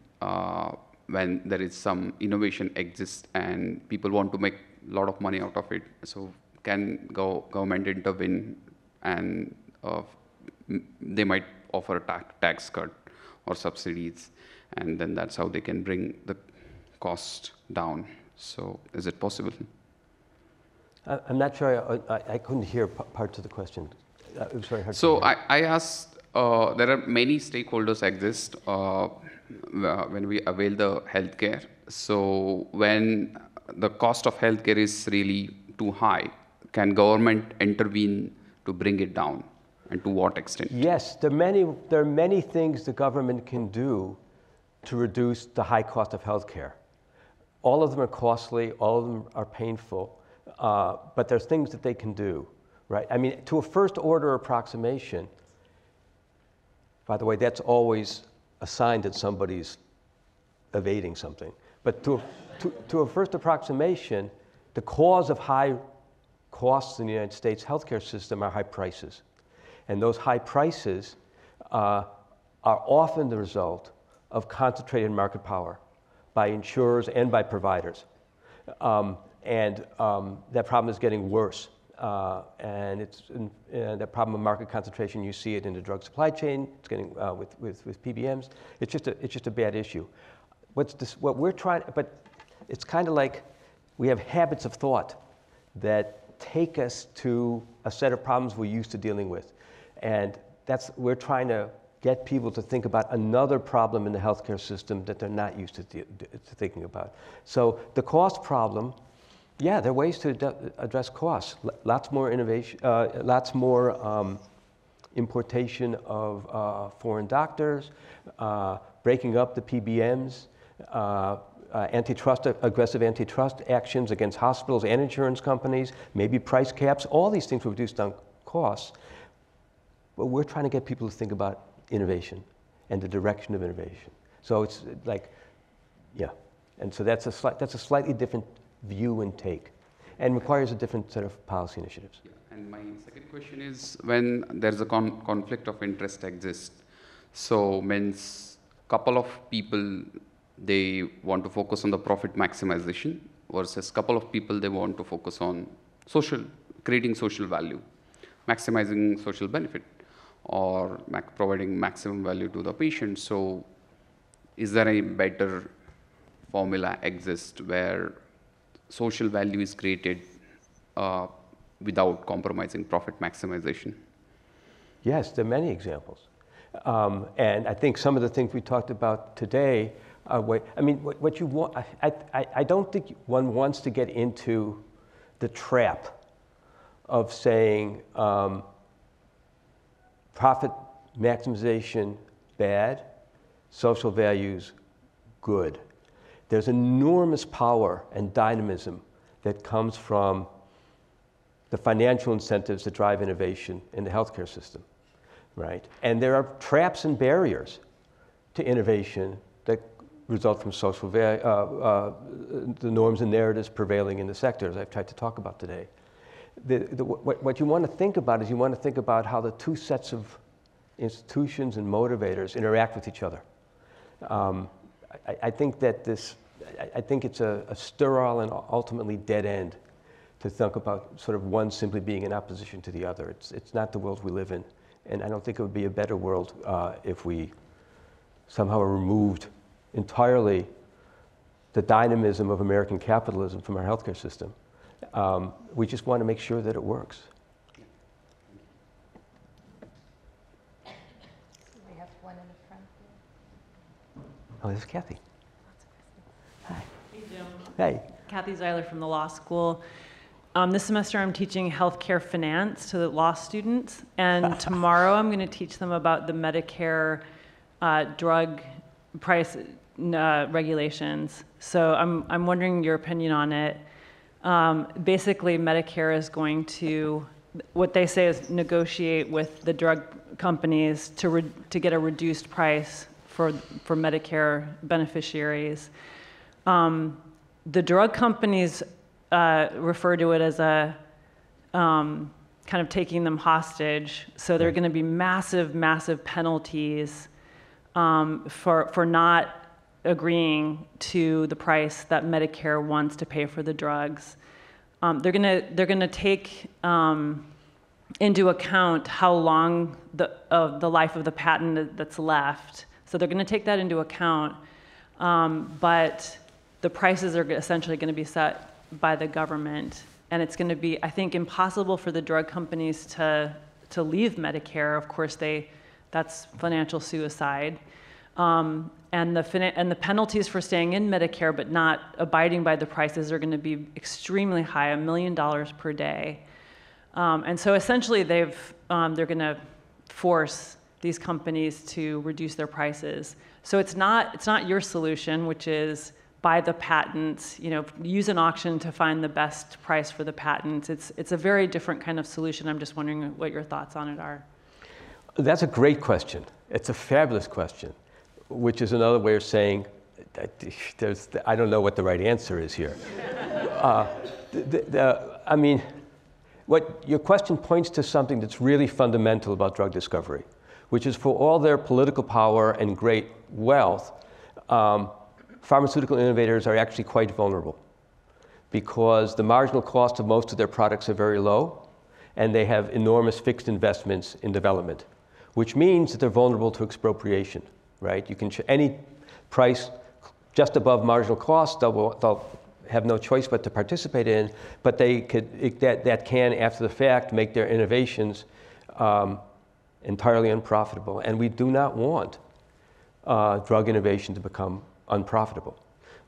when there is some innovation exists and people want to make a lot of money out of it? So can government intervene, and they might offer a tax cut or subsidies, and then that's how they can bring the cost down. So is it possible? I'm not sure, I couldn't hear parts of the question. It was very hard to So hear. I asked, there are many stakeholders exist when we avail the healthcare. So when the cost of healthcare is really too high, can government intervene to bring it down, and to what extent? Yes, there are many things the government can do to reduce the high cost of healthcare. All of them are costly, all of them are painful, but there's things that they can do, right? I mean, to a first order approximation, by the way, that's always a sign that somebody's evading something. But to a first approximation, the cause of high costs in the United States healthcare system are high prices. And those high prices are often the result of concentrated market power by insurers and by providers. That problem is getting worse. And that problem of market concentration, you see it in the drug supply chain. It's getting with PBMs. It's just a bad issue. What we're trying, but it's kind of like we have habits of thought that take us to a set of problems we're used to dealing with, and we're trying to get people to think about another problem in the healthcare system that they're not used to thinking about. So the cost problem, yeah, there are ways to address costs. Lots more innovation, lots more importation of foreign doctors, breaking up the PBMs, aggressive antitrust actions against hospitals and insurance companies, maybe price caps. All these things will reduce down costs. But we're trying to get people to think about innovation and the direction of innovation. So it's like, yeah. And so that's a slightly different view and take, and requires a different set of policy initiatives. Yeah. And my second question is, when there's a conflict of interest exists, so means couple of people, they want to focus on the profit maximization versus couple of people, they want to focus on creating social value, maximizing social benefit, or providing maximum value to the patient. So is there a better formula exist where social value is created without compromising profit maximization? Yes, there are many examples. And I think some of the things we talked about today, what you want, I don't think one wants to get into the trap of saying profit maximization bad, social values good. There's enormous power and dynamism that comes from the financial incentives that drive innovation in the healthcare system, right? And there are traps and barriers to innovation that result from social value, the norms and narratives prevailing in the sector, as I've tried to talk about today. What you want to think about is you want to think about how the two sets of institutions and motivators interact with each other. I think it's a sterile and ultimately dead end to think about sort of one simply being in opposition to the other. It's not the world we live in, and I don't think it would be a better world if we somehow removed entirely the dynamism of American capitalism from our healthcare system. We just want to make sure that it works. We have one in the front here. Oh, this is Kathy. Hi. Hey, Jim. Hey. Kathy Zeiler from the law school. This semester I'm teaching healthcare finance to the law students, and tomorrow I'm going to teach them about the Medicare drug price regulations. So I'm wondering your opinion on it. Basically, Medicare is going to, what they say is negotiate with the drug companies to get a reduced price for Medicare beneficiaries. The drug companies refer to it as a kind of taking them hostage. So there are going to be massive, massive penalties for not agreeing to the price that Medicare wants to pay for the drugs. They're gonna take into account how long the life of the patent that's left. So they're gonna take that into account, but the prices are essentially gonna be set by the government, and it's gonna be, I think, impossible for the drug companies to leave Medicare. Of course, that's financial suicide. And the penalties for staying in Medicare but not abiding by the prices are going to be extremely high, $1 million per day. And so essentially they're going to force these companies to reduce their prices. So it's not your solution, which is buy the patents, use an auction to find the best price for the patents. It's a very different kind of solution. I'm just wondering what your thoughts on it are. That's a great question. It's a fabulous question, which is another way of saying I don't know what the right answer is here. I mean, what your question points to something that's really fundamental about drug discovery, which is for all their political power and great wealth, pharmaceutical innovators are actually quite vulnerable because the marginal cost of most of their products are very low, and they have enormous fixed investments in development, which means that they're vulnerable to expropriation. Right? You can any price just above marginal cost, they'll have no choice but to participate in, but they could that can after the fact make their innovations entirely unprofitable, and we do not want drug innovation to become unprofitable.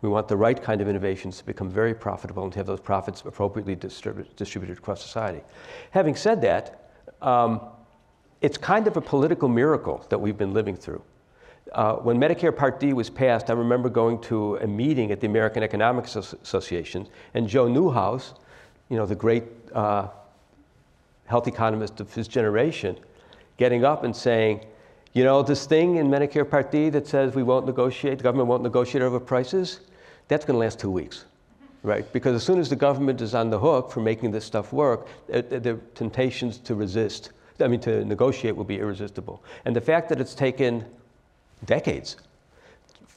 We want the right kind of innovations to become very profitable and to have those profits appropriately distributed across society. Having said that, it's kind of a political miracle that we've been living through. When Medicare Part D was passed, I remember going to a meeting at the American Economic Association, and Joe Newhouse, the great health economist of his generation, getting up and saying, this thing in Medicare Part D that says we won't negotiate, the government won't negotiate over prices, that's going to last 2 weeks, right? Because as soon as the government is on the hook for making this stuff work, the temptations to negotiate will be irresistible. And the fact that it's taken decades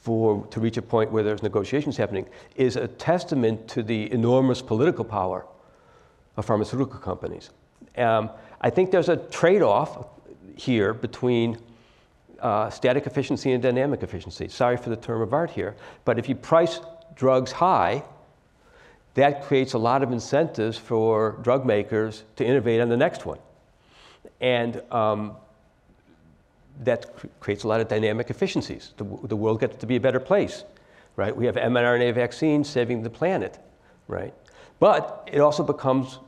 to reach a point where there's negotiations happening is a testament to the enormous political power of pharmaceutical companies. I think there's a trade-off here between static efficiency and dynamic efficiency. Sorry for the term of art here, but if you price drugs high, that creates a lot of incentives for drug makers to innovate on the next one. And that creates a lot of dynamic efficiencies. The world gets to be a better place, right? We have mRNA vaccines saving the planet, right? But it also becomes,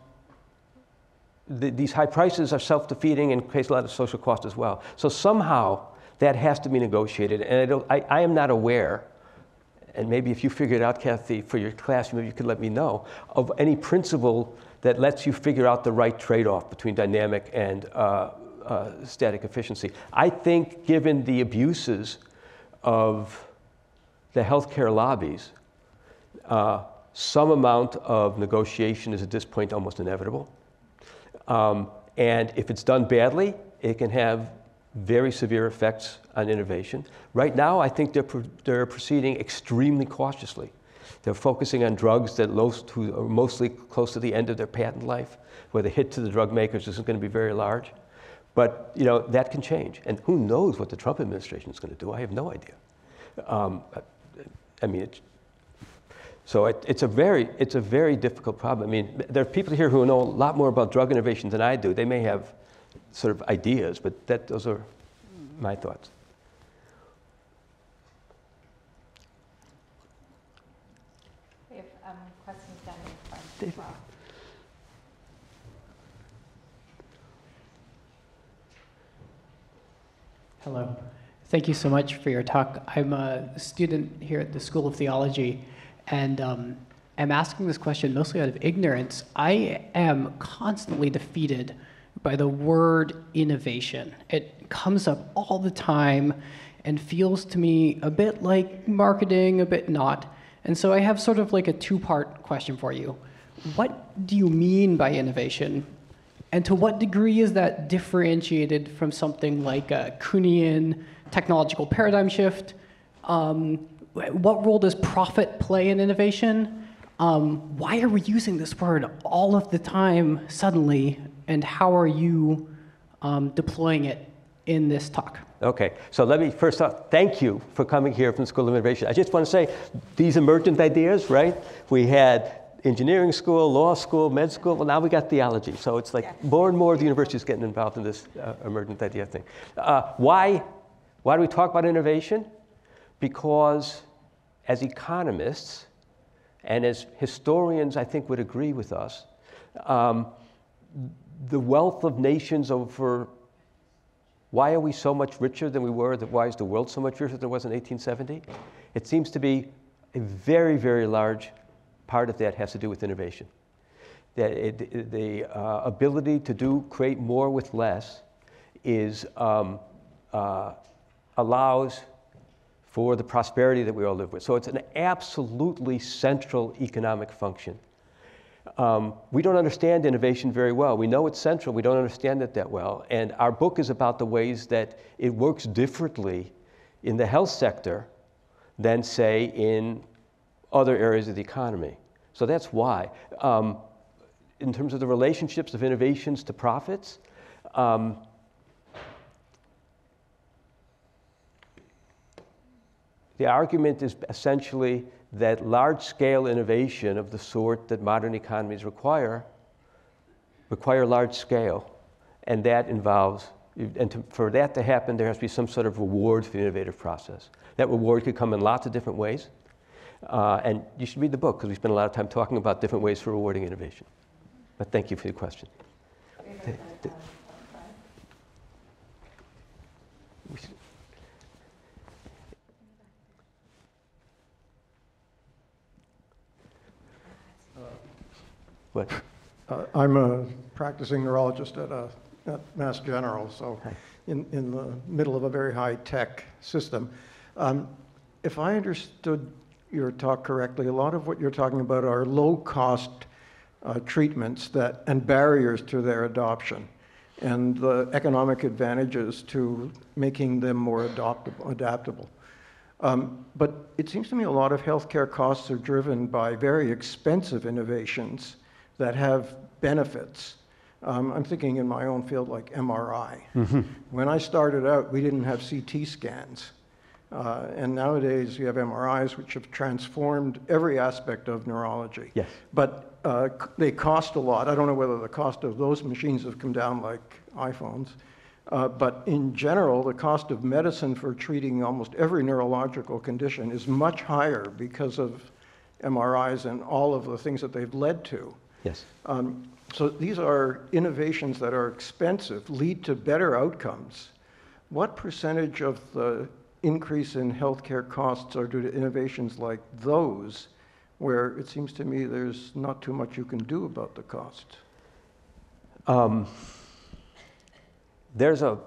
these high prices are self-defeating and creates a lot of social cost as well. So somehow that has to be negotiated. And I am not aware, and maybe if you figure it out, Kathy, for your class, maybe you could let me know, of any principle that lets you figure out the right trade-off between dynamic and static efficiency. I think given the abuses of the healthcare lobbies, some amount of negotiation is at this point almost inevitable. And if it's done badly, it can have very severe effects on innovation. Right now, I think they're proceeding extremely cautiously. They're focusing on drugs that are mostly close to the end of their patent life, where the hit to the drug makers isn't going to be very large. But that can change. And who knows what the Trump administration is going to do? I have no idea. It's a very difficult problem. I mean, there are people here who know a lot more about drug innovation than I do. They may have sort of ideas, but those are my thoughts. We have questions down in front as well. Hello. Thank you so much for your talk. I'm a student here at the School of Theology, and I'm asking this question mostly out of ignorance. I am constantly defeated by the word innovation. It comes up all the time and feels to me a bit like marketing, a bit not. And so I have sort of like a two-part question for you. What do you mean by innovation? And to what degree is that differentiated from something like a Kuhnian technological paradigm shift? What role does profit play in innovation? Why are we using this word all of the time suddenly? And how are you deploying it in this talk? Okay, so let me first off, thank you for coming here from the School of Innovation. I just want to say, these emergent ideas, right? We had engineering school, law school, med school, well now we got theology. So it's like more and more of the university is getting involved in this emergent idea thing. Why do we talk about innovation? Because as economists, and as historians I think would agree with us, the wealth of nations over, why are we so much richer than we were, why is the world so much richer than it was in 1870? It seems to be a very, very large part of that has to do with innovation. The ability to create more with less allows for the prosperity that we all live with. So it's an absolutely central economic function. We don't understand innovation very well. We know it's central, we don't understand it that well. And our book is about the ways that it works differently in the health sector than, say, in other areas of the economy. So that's why. In terms of the relationships of innovations to profits, the argument is essentially that large-scale innovation of the sort that modern economies require large scale, and that involves For that to happen, there has to be some sort of reward for the innovative process. That reward could come in lots of different ways. And you should read the book, because we spend a lot of time talking about different ways for rewarding innovation. But thank you for your question. What? I'm a practicing neurologist at Mass General, so in the middle of a very high-tech system. If I understood your talk correctly, a lot of what you're talking about are low-cost treatments and barriers to their adoption, and the economic advantages to making them more adaptable. But it seems to me a lot of healthcare costs are driven by very expensive innovations that have benefits. I'm thinking in my own field like MRI. Mm-hmm. When I started out, we didn't have CT scans. And nowadays you have MRIs, which have transformed every aspect of neurology. Yes. But they cost a lot. I don't know whether the cost of those machines have come down like iPhones. But in general, the cost of medicine for treating almost every neurological condition is much higher because of MRIs and all of the things that they've led to. Yes. So these are innovations that are expensive, lead to better outcomes. What percentage of the increase in healthcare costs are due to innovations like those, where it seems to me there's not too much you can do about the cost? There's a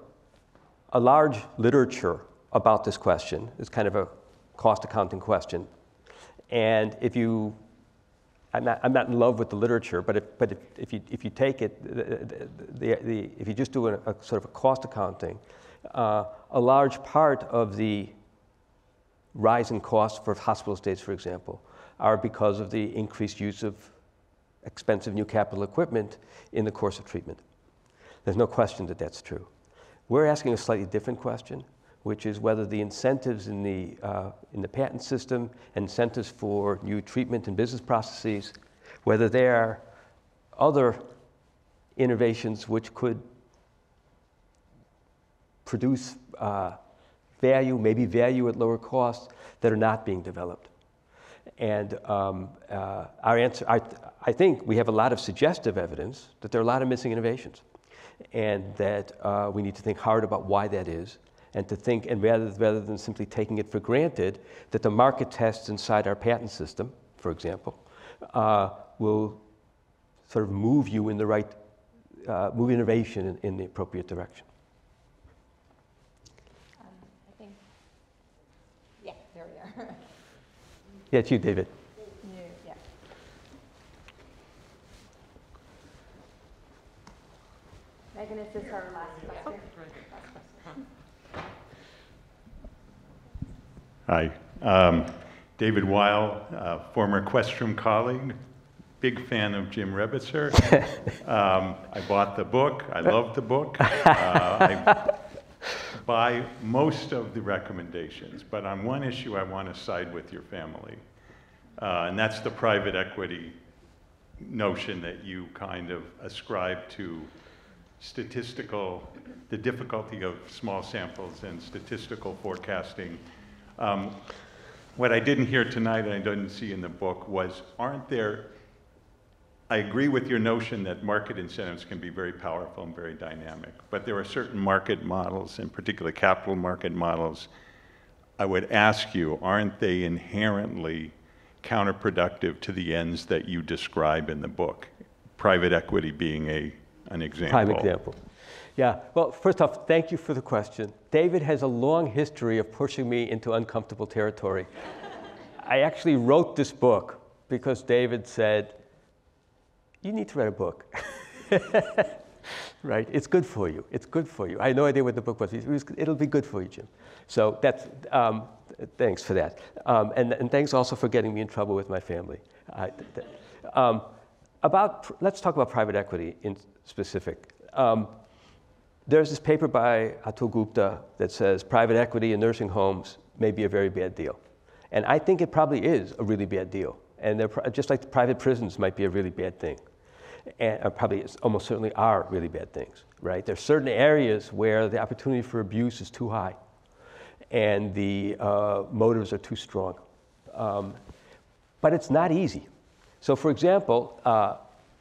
large literature about this question. It's kind of a cost accounting question. And if you, I'm not in love with the literature, but if you take it, if you just do a sort of a cost accounting, a large part of the rise in costs for hospital stays, for example, are because of the increased use of expensive new capital equipment in the course of treatment. There's no question that that's true. We're asking a slightly different question, which is whether the incentives in the patent system, incentives for new treatment and business processes, whether there are other innovations which could produce value, maybe value at lower cost, that are not being developed. And our answer, I think we have a lot of suggestive evidence that there are a lot of missing innovations, and that we need to think hard about why that is, and to think, and rather than simply taking it for granted, that the market tests inside our patent system, for example, will sort of move you in the right, move innovation in the appropriate direction. I think, yeah, there we are. Yeah, it's you, David. Yeah. Megan, is this our last question? Hi, David Weil, former Questrom colleague, big fan of Jim Rebitzer. I bought the book, I love the book. I buy most of the recommendations, but on one issue I want to side with your family, and that's the private equity notion that you kind of ascribe to the difficulty of small samples and statistical forecasting. What I didn't hear tonight and I didn't see in the book was, I agree with your notion that market incentives can be very powerful and very dynamic, but there are certain market models, in particular capital market models, I would ask you, aren't they inherently counterproductive to the ends that you describe in the book? Private equity being an example. Prime example. Yeah, well, first off, thank you for the question. David has a long history of pushing me into uncomfortable territory. I actually wrote this book because David said, you need to write a book. Right? It's good for you. It's good for you. I had no idea what the book was. It'll be good for you, Jim. So that's, thanks for that. And thanks also for getting me in trouble with my family. Let's talk about private equity in specific. There's this paper by Atul Gupta that says private equity in nursing homes may be a very bad deal. And I think it probably is a really bad deal. And just like the private prisons might be a really bad thing. And probably almost certainly are really bad things. right? There's certain areas where the opportunity for abuse is too high and the motives are too strong. But it's not easy. So for example,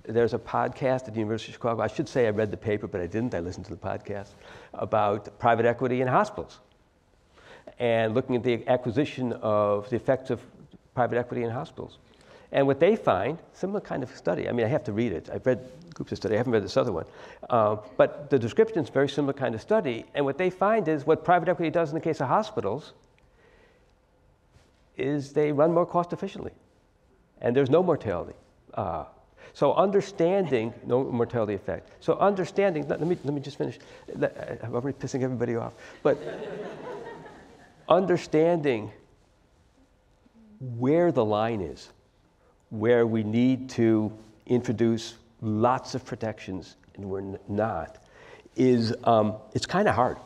there's a podcast at the University of Chicago. I should say I read the paper, but I didn't. I listened to the podcast about private equity in hospitals and looking at the acquisition of the effects of private equity in hospitals. And what they find, similar kind of study. I mean, I have to read it. I've read groups of study. I haven't read this other one. But the description is very similar kind of study. And what they find is what private equity does in the case of hospitals is they run more cost efficiently. And there's no mortality. So understanding, no mortality effect. So understanding, let me just finish. I'm already pissing everybody off. But understanding where the line is, where we need to introduce lots of protections and we're not, is it's kind of hard.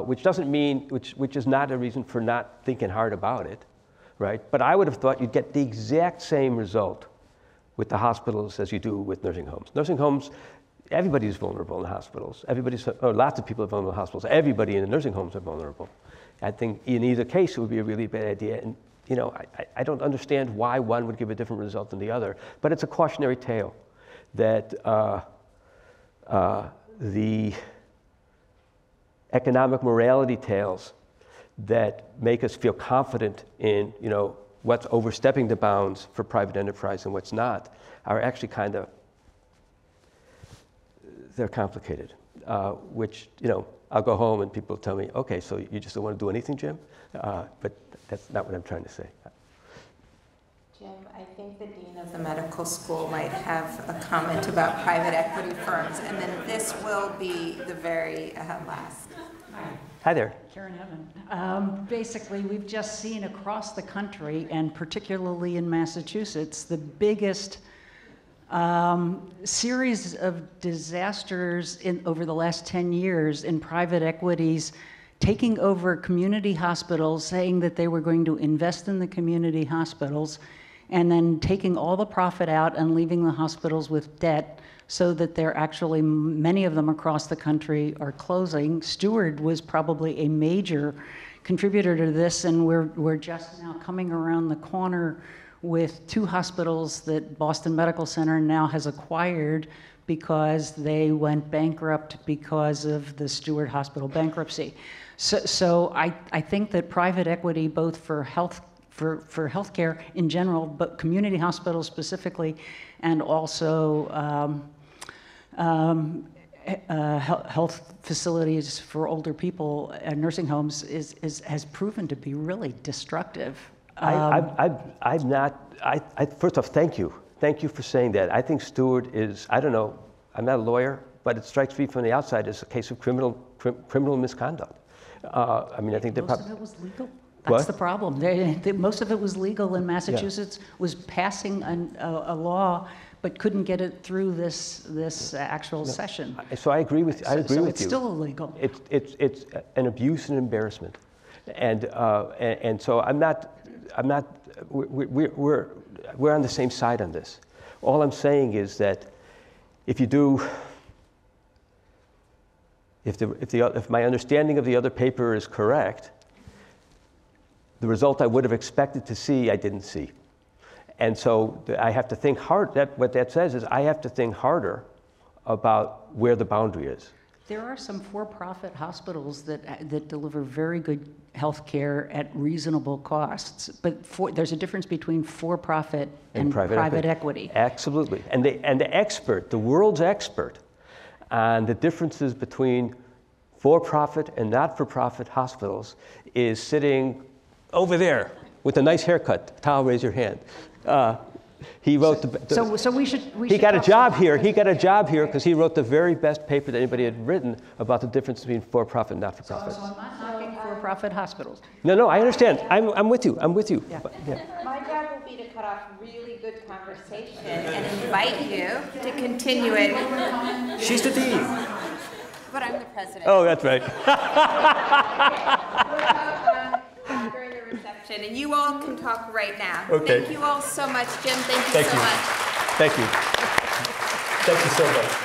Which doesn't mean, which is not a reason for not thinking hard about it, right? But I would have thought you'd get the exact same result with the hospitals as you do with nursing homes. Nursing homes, everybody's vulnerable in hospitals. Lots of people are vulnerable in hospitals. Everybody in the nursing homes are vulnerable. I think in either case it would be a really bad idea. And you know, I don't understand why one would give a different result than the other, but it's a cautionary tale that the economic morality tales that make us feel confident in, you know, what's overstepping the bounds for private enterprise and what's not are actually kind of, they're complicated, which, you know, I'll go home and people tell me, okay, so you just don't want to do anything, Jim? But that's not what I'm trying to say. Jim, I think the dean of the medical school might have a comment about private equity firms, and then this will be the very last. Hi there. Karen Evan. Basically, we've just seen across the country, and particularly in Massachusetts, the biggest series of disasters over the last 10 years in private equities taking over community hospitals, saying that they were going to invest in the community hospitals, and then taking all the profit out and leaving the hospitals with debt, so that they're actually, many of them across the country are closing. Steward was probably a major contributor to this, and we're just now coming around the corner with 2 hospitals that Boston Medical Center now has acquired because they went bankrupt because of the Steward Hospital bankruptcy. So I think that private equity, both for healthcare in general, but community hospitals specifically, and also health facilities for older people and nursing homes has proven to be really destructive. First off, thank you. Thank you for saying that. I think Steward is, I don't know, I'm not a lawyer, but it strikes me from the outside as a case of criminal misconduct. I mean, I think most of it was legal. That's the problem. Most of it was legal, and Massachusetts was passing a law, but couldn't get it through this actual session. So I agree with you. So it's still illegal. It's an abuse and embarrassment, and so I'm not. We're on the same side on this. All I'm saying is that if my understanding of the other paper is correct, the result I would have expected to see, I didn't see. And so I have to think hard. What that says is I have to think harder about where the boundary is. There are some for-profit hospitals that deliver very good health care at reasonable costs, but there's a difference between for-profit and private equity. Absolutely. And the world's expert on the differences between for-profit and not-for-profit hospitals is sitting over there with a nice haircut. Tal, raise your hand. He wrote So we should. He got a job here. He got a job here because he wrote the very best paper that anybody had written about the difference between for-profit and not-for-profit. So I'm not knocking for-profit hospitals. No, I understand. I'm with you. I'm with you. Yeah. But, yeah. My job will be to cut off really good conversation and invite you to continue it. She's the dean. But I'm the president. Oh, that's right. During the reception, and you all can talk right now. Okay. Thank you all so much, Jim. Thank you so much. Thank you. Thank you so much.